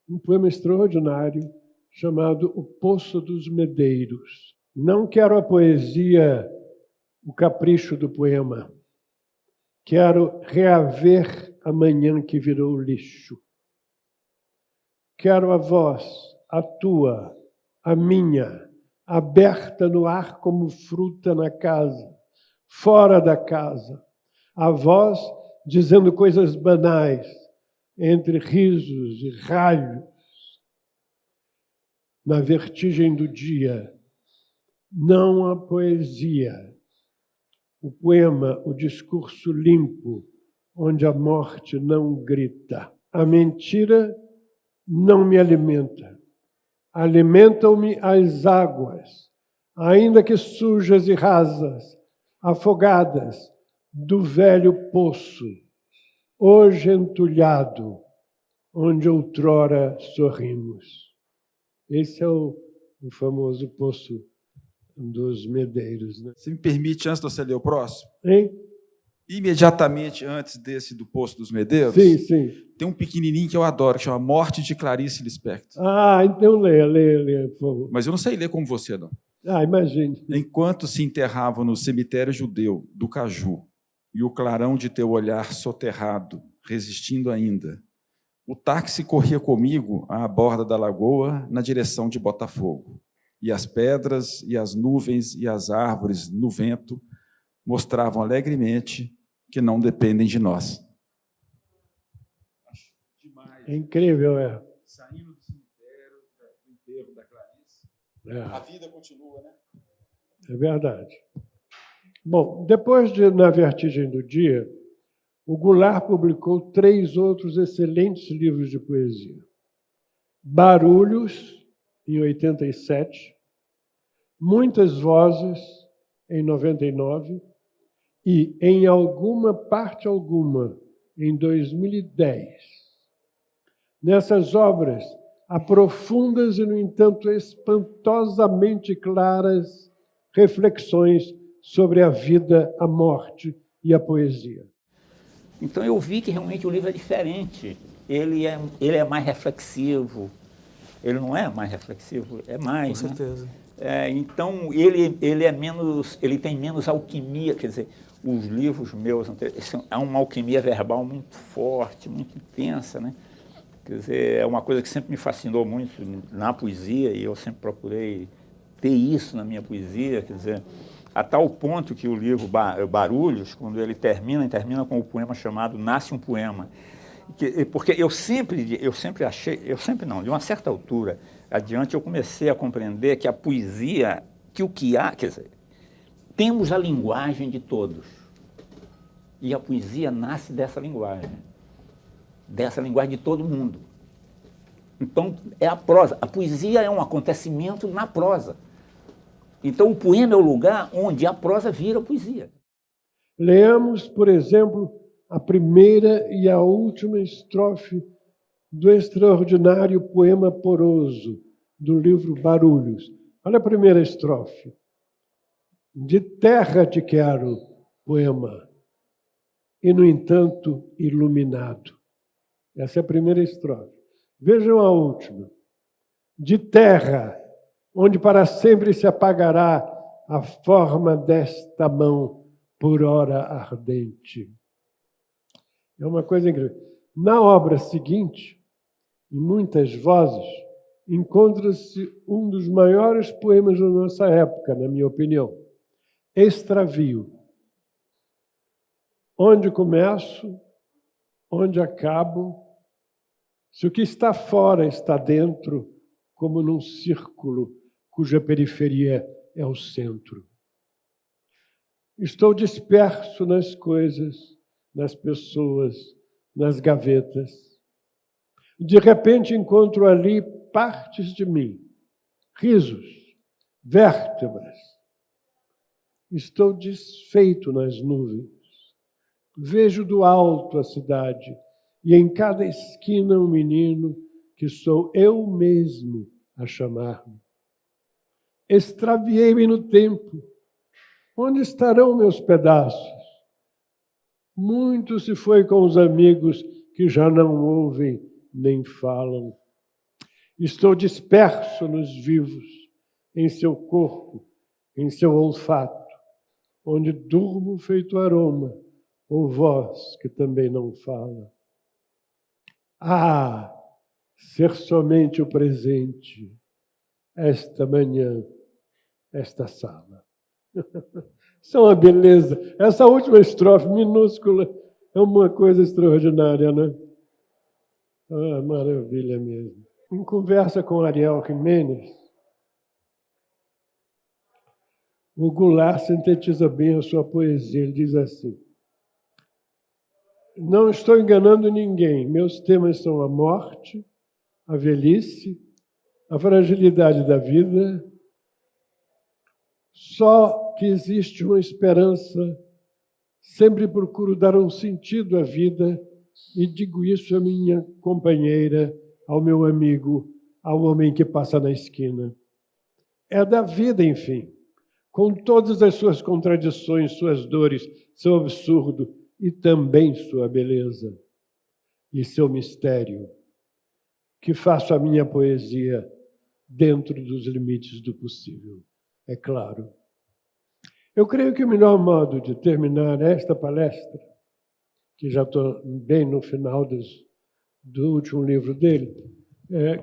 um poema extraordinário chamado O Poço dos Medeiros. Não quero a poesia, o capricho do poema. Quero reaver a manhã que virou lixo. Quero a voz, a tua, a minha, aberta no ar como fruta na casa, fora da casa. A voz dizendo coisas banais, entre risos e ralhos. Na vertigem do dia, não a poesia, o poema, o discurso limpo, onde a morte não grita. A mentira não me alimenta. Alimentam-me as águas, ainda que sujas e rasas, afogadas do velho poço, hoje entulhado, onde outrora sorrimos. Esse é o famoso Poço dos Medeiros. Né? Você me permite, antes de você ler o próximo? Hein? Imediatamente antes desse do Poço dos Medeiros, sim. Tem um pequenininho que eu adoro, que chama Morte de Clarice Lispector. Então leia, por favor. Mas eu não sei ler como você, não. Imagine. Enquanto se enterravam no cemitério judeu do Caju, e o clarão de teu olhar soterrado, resistindo ainda, o táxi corria comigo à borda da lagoa, na direção de Botafogo. E as pedras, e as nuvens, e as árvores no vento mostravam alegremente que não dependem de nós. Acho demais. É incrível, Saindo do cemitério, do enterro da Clarice. A vida continua, né? É verdade. Bom, depois de Na Vertigem do Dia, o Goulart publicou 3 outros excelentes livros de poesia. Barulhos, em 87, Muitas Vozes, em 99, e Em Alguma Parte Alguma, em 2010. Nessas obras, há profundas e, no entanto, espantosamente claras reflexões sobre a vida, a morte e a poesia. Então eu vi que realmente o livro é diferente. Ele é mais reflexivo. Ele não é mais reflexivo, é mais. Com certeza. Né? Então ele tem menos alquimia, quer dizer, os livros meus há uma alquimia verbal muito forte, muito intensa, né? Quer dizer, é uma coisa que sempre me fascinou muito na poesia e eu sempre procurei ter isso na minha poesia, quer dizer, a tal ponto que o livro Barulhos, quando ele termina com o poema chamado Nasce um Poema. Porque eu sempre achei, de uma certa altura adiante, eu comecei a compreender que a poesia, que o que há, quer dizer, temos a linguagem de todos. E a poesia nasce dessa linguagem de todo mundo. Então, é a prosa. A poesia é um acontecimento na prosa. Então, o poema é o lugar onde a prosa vira poesia. Leamos, por exemplo, a primeira e a última estrofe do extraordinário poema Poroso, do livro Barulhos. Olha a primeira estrofe. De terra te quero, poema, e, no entanto, iluminado. Essa é a primeira estrofe. Vejam a última. De terra, onde para sempre se apagará a forma desta mão por hora ardente. É uma coisa incrível. Na obra seguinte, em muitas vozes, encontra-se um dos maiores poemas da nossa época, na minha opinião. Extravio. Onde começo, onde acabo, se o que está fora está dentro, como num círculo cuja periferia é o centro. Estou disperso nas coisas, nas pessoas, nas gavetas. De repente encontro ali partes de mim, risos, vértebras. Estou desfeito nas nuvens. Vejo do alto a cidade e em cada esquina um menino que sou eu mesmo a chamar-me. Extraviei-me no tempo. Onde estarão meus pedaços? Muito se foi com os amigos que já não ouvem nem falam. Estou disperso nos vivos, em seu corpo, em seu olfato, onde durmo feito aroma, ou voz que também não fala. Ah, ser somente o presente, esta manhã, esta sala. Isso é uma beleza. Essa última estrofe minúscula é uma coisa extraordinária, né? Ah, maravilha mesmo. Em conversa com Ariel Jiménez, o Goulart sintetiza bem a sua poesia. Ele diz assim: não estou enganando ninguém. Meus temas são a morte, a velhice, a fragilidade da vida. Só que existe uma esperança. Sempre procuro dar um sentido à vida e digo isso à minha companheira, ao meu amigo, ao homem que passa na esquina. É da vida, enfim, com todas as suas contradições, suas dores, seu absurdo e também sua beleza e seu mistério, que faço a minha poesia dentro dos limites do possível, é claro. Eu creio que o melhor modo de terminar esta palestra, que já estou bem no final do último livro dele,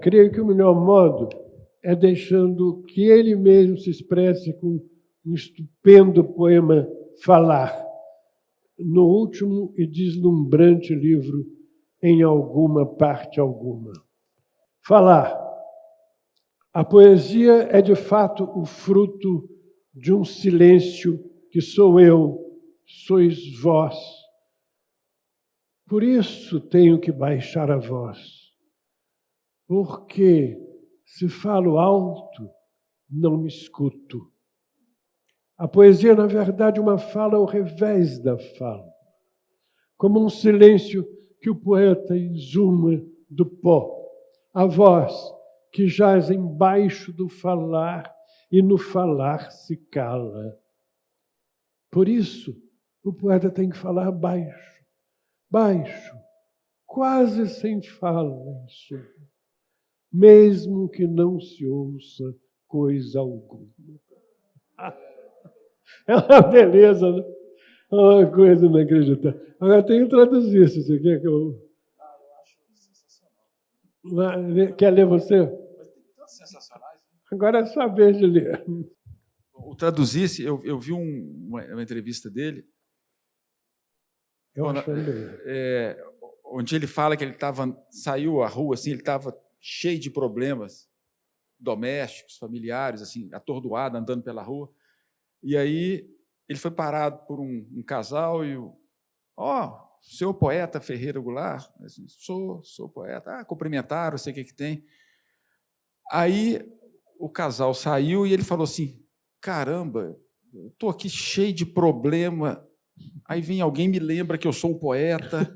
creio que o melhor modo é deixando que ele mesmo se expresse com um estupendo poema Falar, no último e deslumbrante livro Em Alguma Parte Alguma. Falar. A poesia é, de fato, o fruto de um silêncio que sou eu, sois vós. Por isso tenho que baixar a voz, porque se falo alto, não me escuto. A poesia, na verdade, é uma fala ao revés da fala, como um silêncio que o poeta exuma do pó, a voz que jaz embaixo do falar e no falar se cala. Por isso, o poeta tem que falar baixo, baixo, quase sem fala em suma, mesmo que não se ouça coisa alguma. É uma beleza, né? É uma coisa inacreditável. Agora, tenho que traduzir, se você quer que eu... eu acho sensacional. Quer ler você? Mas tem tantos sensacionais. Agora é sua vez de ler. O Traduzisse, eu vi uma entrevista dele, onde ele fala que ele saiu à rua, assim, ele estava cheio de problemas domésticos, familiares, assim, atordoado, andando pela rua. E aí ele foi parado por um casal e o senhor poeta Ferreira Goulart? Assim, sou poeta. Cumprimentaram, sei o que tem. Aí o casal saiu e ele falou assim, caramba, estou aqui cheio de problema, aí vem alguém me lembra que eu sou um poeta,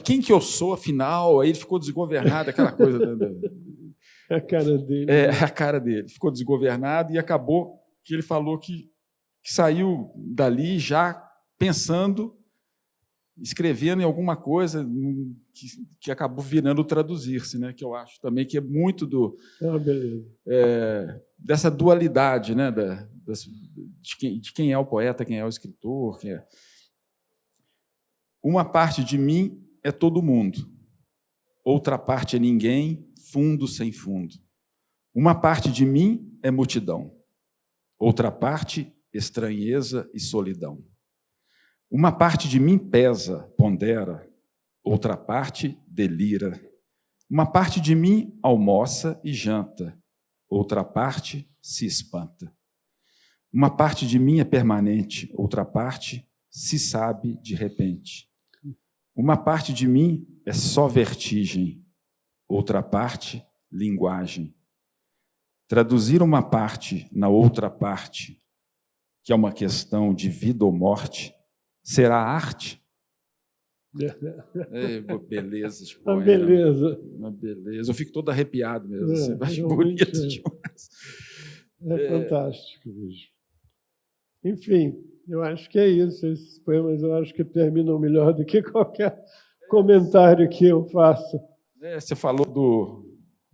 quem que eu sou, afinal? Aí ele ficou desgovernado, aquela coisa... É a cara dele. A cara dele. Ficou desgovernado e acabou que ele falou que saiu dali já pensando, escrevendo em alguma coisa que acabou virando traduzir-se, né? Que eu acho também que é muito dessa dualidade, né? De quem é o poeta, quem é o escritor. Uma parte de mim é todo mundo, outra parte é ninguém, fundo sem fundo. Uma parte de mim é multidão, outra parte, estranheza e solidão. Uma parte de mim pesa, pondera, outra parte delira. Uma parte de mim almoça e janta, outra parte se espanta. Uma parte de mim é permanente, outra parte se sabe de repente. Uma parte de mim é só vertigem, outra parte, linguagem. Traduzir uma parte na outra parte, que é uma questão de vida ou morte, será arte? Beleza, de poema. Uma beleza. Eu fico todo arrepiado mesmo. Assim, acho bonito demais. Fantástico, bicho. Enfim, eu acho que é isso. Esses poemas eu acho que terminam melhor do que qualquer comentário que eu faça. Você falou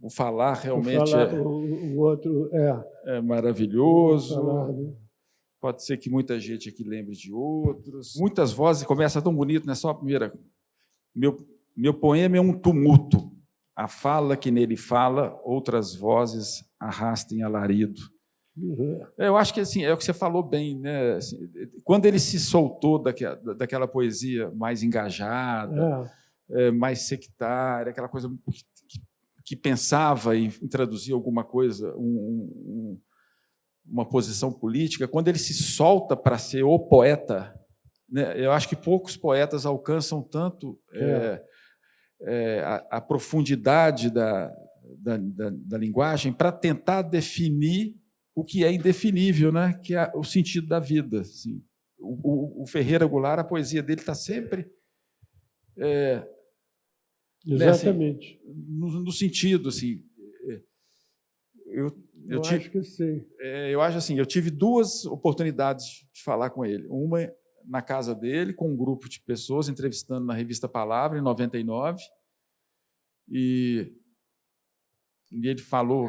o falar realmente o outro é maravilhoso. Falar, né? Pode ser que muita gente aqui lembre de outros. Muitas vozes, começa tão bonito, não é só a primeira. Meu poema é um tumulto. A fala que nele fala, outras vozes arrastem alarido. Eu acho que assim, é o que você falou bem, né? Assim, quando ele se soltou daquela poesia mais engajada, mais sectária, aquela coisa que pensava em traduzir alguma coisa, uma posição política, quando ele se solta para ser o poeta, né, eu acho que poucos poetas alcançam tanto a profundidade da linguagem para tentar definir o que é indefinível, né, que é o sentido da vida. Assim. O Ferreira Goulart, a poesia dele está sempre... Exatamente. Né, assim, no sentido, assim... Eu acho que sei. Eu acho assim, eu tive duas oportunidades de falar com ele. Uma na casa dele, com um grupo de pessoas, entrevistando na revista Palavra, em 99. E ele falou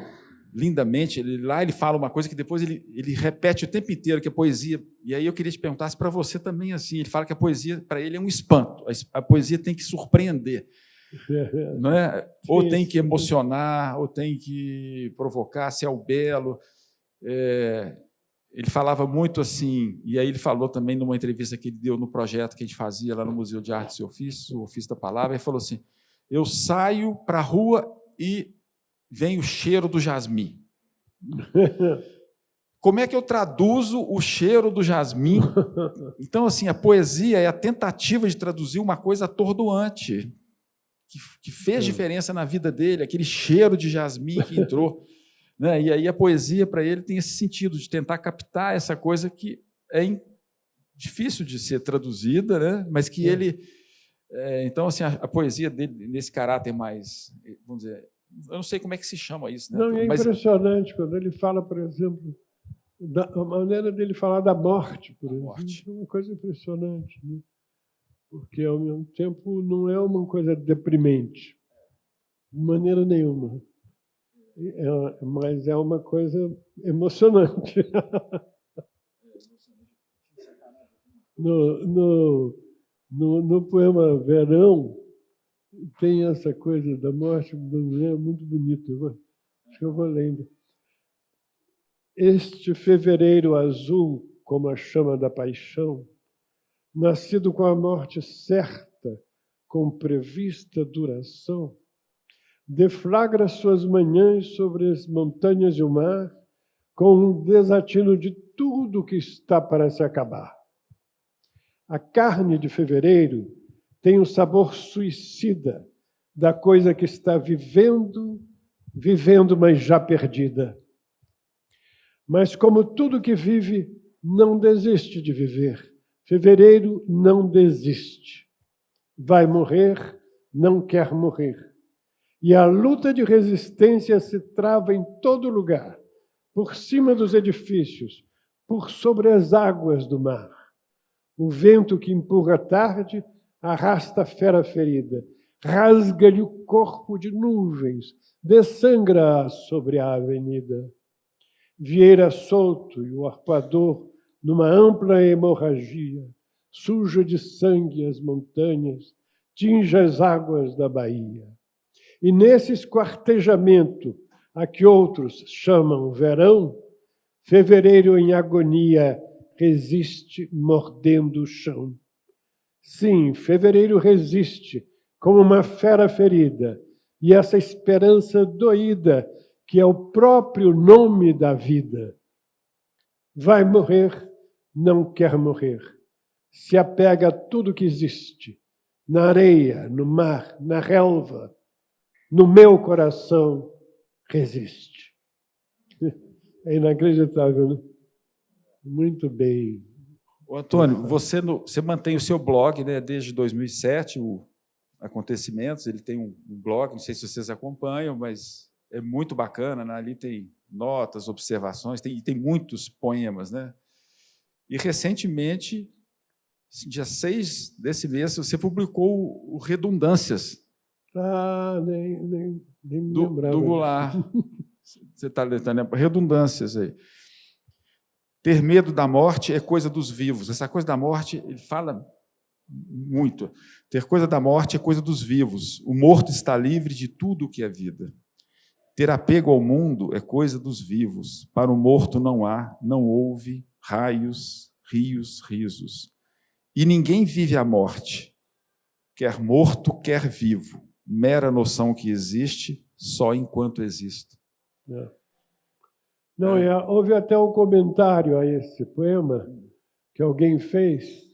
lindamente, ele fala uma coisa que depois ele repete o tempo inteiro, que a poesia... E aí eu queria te perguntar se para você também é assim. Ele fala que a poesia, para ele, é um espanto. A poesia tem que surpreender. Não é? Ou tem que emocionar, ou tem que provocar, se é o belo. Ele falava muito assim, e aí ele falou também numa entrevista que ele deu no projeto que a gente fazia lá no Museu de Artes e Ofícios, o Ofício da Palavra, ele falou assim, eu saio para a rua e vem o cheiro do jasmim. Como é que eu traduzo o cheiro do jasmim? Então, assim, a poesia é a tentativa de traduzir uma coisa atordoante, que fez diferença na vida dele, aquele cheiro de jasmim que entrou. Né? E aí a poesia, para ele, tem esse sentido de tentar captar essa coisa que é difícil de ser traduzida, né? Mas que ele... então, assim, a poesia dele, nesse caráter mais, vamos dizer... Eu não sei como é que se chama isso. Né? Não, é impressionante quando ele fala, por exemplo, a maneira dele falar da morte, por exemplo. É uma coisa impressionante, né? Porque, ao mesmo tempo, não é uma coisa deprimente, de maneira nenhuma. Mas é uma coisa emocionante. No poema Verão, tem essa coisa da morte, é muito bonito. Acho que eu vou lendo. Este fevereiro azul, como a chama da paixão, nascido com a morte certa, com prevista duração, deflagra suas manhãs sobre as montanhas e o mar, com um desatino de tudo que está para se acabar. A carne de fevereiro tem o sabor suicida da coisa que está vivendo, mas já perdida. Mas, como tudo que vive, não desiste de viver. Fevereiro não desiste. Vai morrer, não quer morrer. E a luta de resistência se trava em todo lugar, por cima dos edifícios, por sobre as águas do mar. O vento que empurra a tarde arrasta a fera ferida, rasga-lhe o corpo de nuvens, dessangra-a sobre a avenida. Vieira solto e o arpoador, numa ampla hemorragia, suja de sangue as montanhas, tinge as águas da Bahia. E nesse esquartejamento, a que outros chamam verão, fevereiro em agonia resiste mordendo o chão. Sim, fevereiro resiste como uma fera ferida, e essa esperança doída, que é o próprio nome da vida. Vai morrer, não quer morrer. Se apega a tudo que existe, na areia, no mar, na relva, no meu coração, resiste. É inacreditável, né? Muito bem. Ô, Antônio, você mantém o seu blog, né, desde 2007, o Acontecimentos, ele tem um blog, não sei se vocês acompanham, mas é muito bacana, né? Ali tem notas, observações, tem muitos poemas, né? E, recentemente, dia 6 desse mês, você publicou o Redundâncias. Nem me lembrava. Do Goulart. Você está lembrando? Redundâncias aí. Ter medo da morte é coisa dos vivos. Essa coisa da morte, ele fala muito. Ter coisa da morte é coisa dos vivos. O morto está livre de tudo o que é vida. Ter apego ao mundo é coisa dos vivos. Para o morto não há, não houve raios, rios, risos. E ninguém vive a morte, quer morto, quer vivo. Mera noção que existe só enquanto existe. Não, houve até um comentário a esse poema que alguém fez,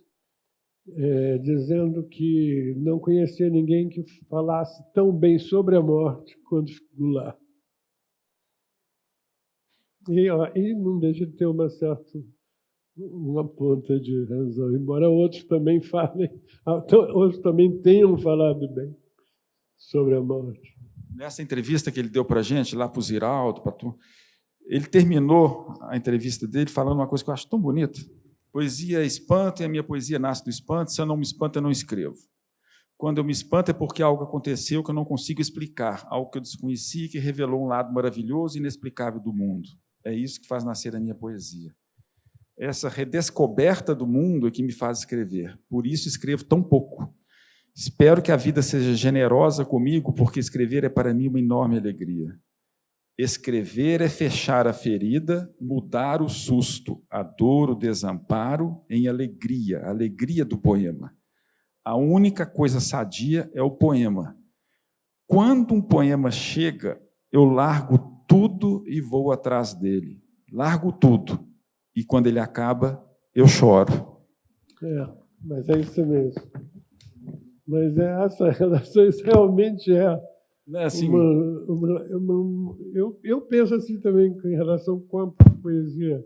dizendo que não conhecia ninguém que falasse tão bem sobre a morte quanto Goulart. E não deixa de ter uma ponta de razão, embora outros também falem, outros também tenham falado bem sobre a morte. Nessa entrevista que ele deu para a gente, lá para o Ziraldo, ele terminou a entrevista dele falando uma coisa que eu acho tão bonita. Poesia espanta e a minha poesia nasce do espanto. Se eu não me espanto, eu não escrevo. Quando eu me espanto é porque algo aconteceu que eu não consigo explicar, algo que eu desconheci e que revelou um lado maravilhoso e inexplicável do mundo. É isso que faz nascer a minha poesia. Essa redescoberta do mundo é que me faz escrever. Por isso escrevo tão pouco. Espero que a vida seja generosa comigo, porque escrever é para mim uma enorme alegria. Escrever é fechar a ferida, mudar o susto, a dor, o desamparo em alegria, a alegria do poema. A única coisa sadia é o poema. Quando um poema chega, eu largo tudo e vou atrás dele. Largo tudo. E quando ele acaba, eu choro. Mas é isso mesmo. Mas essa relação realmente Não é assim? Eu penso assim também em relação com a poesia.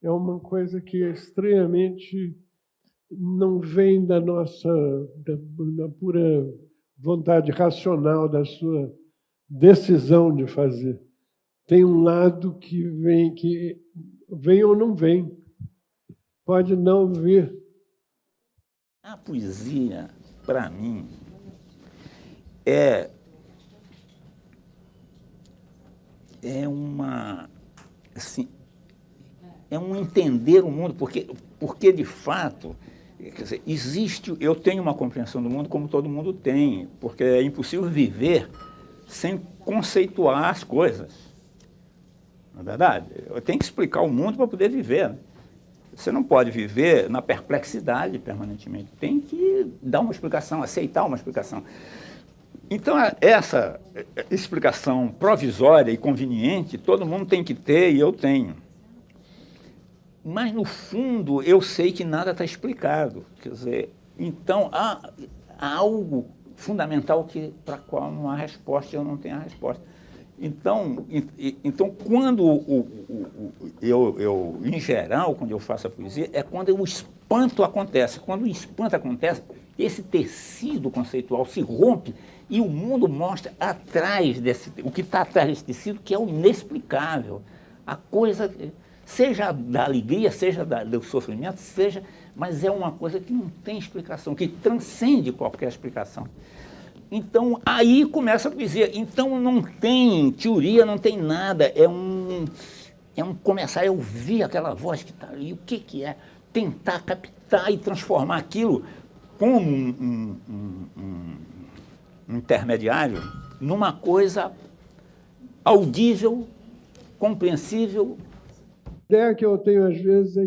É uma coisa que estranhamente não vem da pura vontade racional, da sua decisão de fazer. Tem um lado que vem ou não vem. Pode não vir. A poesia, para mim, é um entender o mundo, porque de fato, quer dizer, eu tenho uma compreensão do mundo como todo mundo tem, porque é impossível viver sem conceituar as coisas. Não é verdade? Eu tenho que explicar o mundo para poder viver, né? Você não pode viver na perplexidade permanentemente. Tem que dar uma explicação, aceitar uma explicação. Então, essa explicação provisória e conveniente, todo mundo tem que ter e eu tenho. Mas, no fundo, eu sei que nada está explicado. Quer dizer, então, há algo fundamental para o qual não há resposta e eu não tenho a resposta. Então, quando eu, em geral, quando eu faço a poesia, é quando o espanto acontece. Quando o espanto acontece, esse tecido conceitual se rompe e o mundo mostra atrás o que está atrás desse tecido, que é o inexplicável. A coisa, seja da alegria, seja do sofrimento, mas é uma coisa que não tem explicação, que transcende qualquer explicação. Então, aí começa a poesia. Então, não tem teoria, não tem nada. É um começar a ouvir aquela voz que está ali. O que é? Tentar captar e transformar aquilo como um intermediário numa coisa audível, compreensível. A ideia que eu tenho, às vezes, é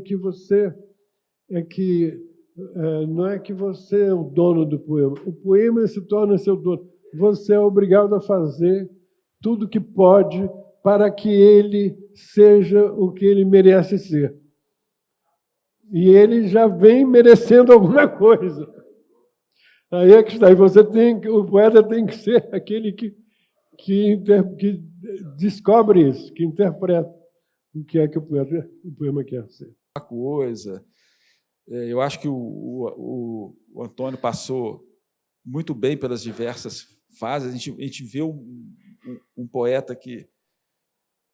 que não é que você é o dono do poema. O poema se torna seu dono. Você é obrigado a fazer tudo que pode para que ele seja o que ele merece ser. E ele já vem merecendo alguma coisa. Aí é que está. O poeta tem que ser aquele que descobre isso, que interpreta o que é que o poema quer ser. Uma coisa. Eu acho que o Antônio passou muito bem pelas diversas fases. A gente vê um poeta que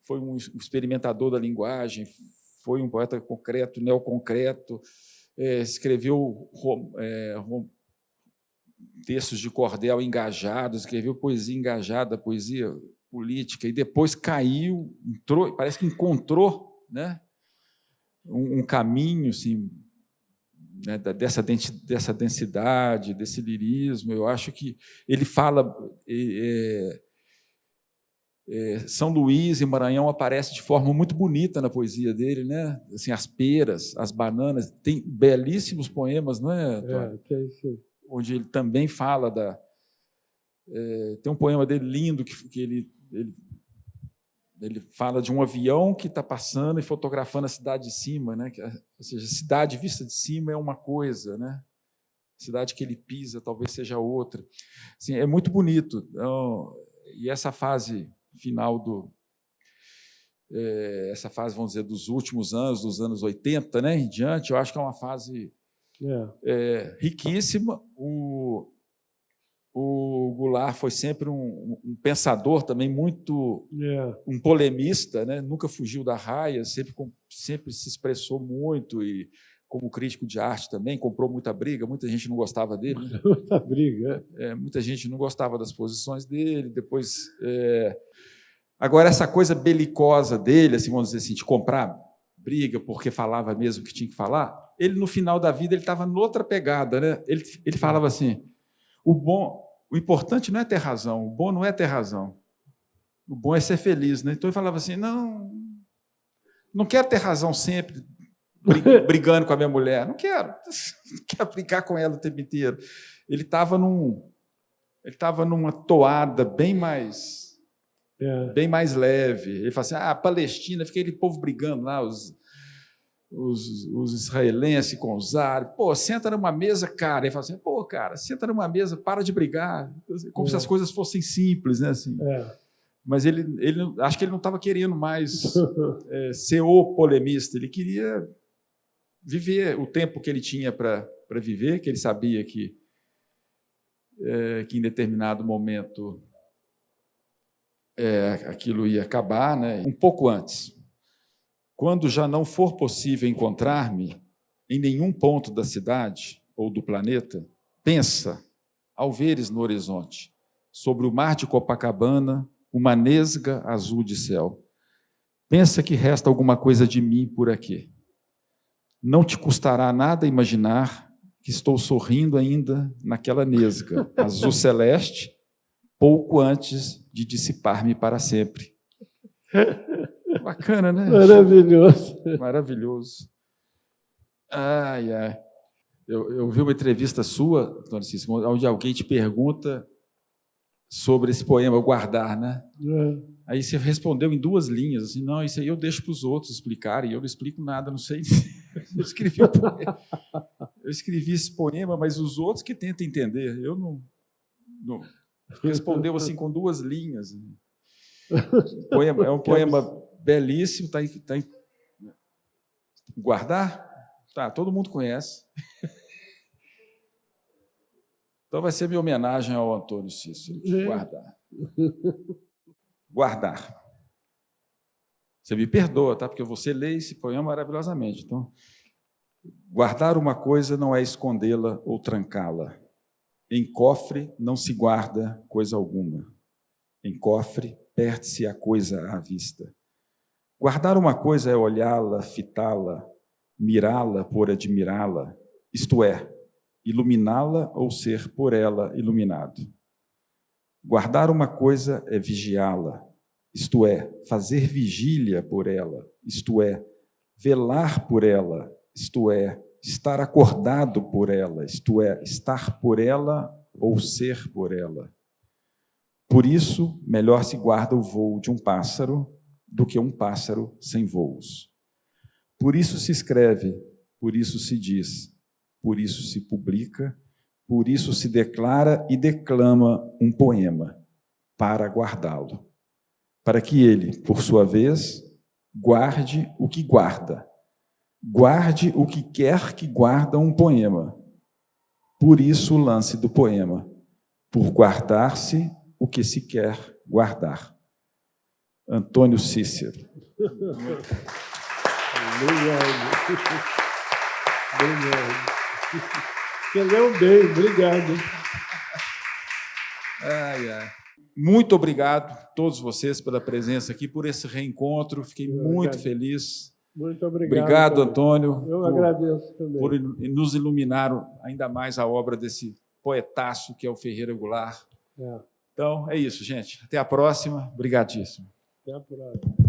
foi um experimentador da linguagem, foi um poeta concreto, neoconcreto, escreveu textos de cordel engajados, escreveu poesia engajada, poesia política, e depois caiu, parece que encontrou, né, um caminho assim, né, dessa densidade, desse lirismo. Eu acho que ele fala... São Luís e Maranhão aparece de forma muito bonita na poesia dele, né? Assim, as peras, as bananas, tem belíssimos poemas, não é, Antônio? Tem sim. Onde ele também fala tem um poema dele lindo que ele fala de um avião que está passando e fotografando a cidade de cima, né? Ou seja, a cidade vista de cima é uma coisa, né? A cidade que ele pisa talvez seja outra. Assim, é muito bonito. Então, e essa fase final essa fase, vamos dizer, dos últimos anos, dos anos 80, né, em diante, eu acho que é uma fase riquíssima. O Goulart foi sempre um pensador também muito, um polemista, né, nunca fugiu da raia, sempre se expressou muito, e como crítico de arte também, comprou muita briga, muita gente não gostava dele. Né? Muita briga. Muita gente não gostava das posições dele, depois... Agora, essa coisa belicosa dele, assim, vamos dizer assim, de comprar briga porque falava mesmo o que tinha que falar, ele, no final da vida, ele estava noutra pegada, né? Ele falava assim, o importante não é ter razão, o bom não é ter razão, o bom é ser feliz, né? Então, ele falava assim, não quero ter razão sempre, brigando com a minha mulher, não quero brigar com ela o tempo inteiro. Ele estava numa toada bem mais leve. Ele fala assim, a Palestina, fica aquele povo brigando lá, os israelenses com os árabes, senta numa mesa, cara. Ele fala assim, cara, senta numa mesa, para de brigar, como se as coisas fossem simples, né? Assim. Mas ele acho que ele não estava querendo mais ser o polemista, ele queria viver o tempo que ele tinha para viver, que ele sabia que em determinado momento aquilo ia acabar, né? Um pouco antes, quando já não for possível encontrar-me em nenhum ponto da cidade ou do planeta, pensa, ao veres no horizonte, sobre o mar de Copacabana, uma nesga azul de céu. Pensa que resta alguma coisa de mim por aqui. Não te custará nada imaginar que estou sorrindo ainda naquela nesga azul celeste, pouco antes de dissipar-me para sempre. Bacana, né? Maravilhoso. Maravilhoso. Eu vi uma entrevista sua, Antônio Cícero, onde alguém te pergunta sobre esse poema, o Guardar, né? Aí você respondeu em 2 linhas, assim, não, isso aí eu deixo para os outros explicarem, eu não explico nada, não sei. Eu escrevi esse poema, mas os outros que tentam entender. Eu não. Respondeu assim com 2 linhas. É um poema belíssimo. Tá em... Guardar? Tá, todo mundo conhece. Então vai ser minha homenagem ao Antônio Cícero. Guardar. Guardar. Você me perdoa, tá? Porque você lê esse poema maravilhosamente. Então, guardar uma coisa não é escondê-la ou trancá-la. Em cofre não se guarda coisa alguma. Em cofre perde-se a coisa à vista. Guardar uma coisa é olhá-la, fitá-la, mirá-la por admirá-la, isto é, iluminá-la ou ser por ela iluminado. Guardar uma coisa é vigiá-la, isto é, fazer vigília por ela, isto é, velar por ela, isto é, estar acordado por ela, isto é, estar por ela ou ser por ela. Por isso, melhor se guarda o voo de um pássaro do que um pássaro sem voos. Por isso se escreve, por isso se diz, por isso se publica, por isso se declara e declama um poema, para guardá-lo, para que ele, por sua vez, guarde o que guarda, guarde o que quer que guarda um poema. Por isso o lance do poema, por guardar-se o que se quer guardar. Antônio Cícero. Obrigado. Você leu bem, obrigado. Muito obrigado a todos vocês pela presença aqui, por esse reencontro. Fiquei muito feliz. Muito obrigado. Obrigado, Antônio. Eu agradeço também. Por nos iluminar ainda mais a obra desse poetaço que é o Ferreira Goulart. Então, é isso, gente. Até a próxima. Obrigadíssimo. Até a próxima.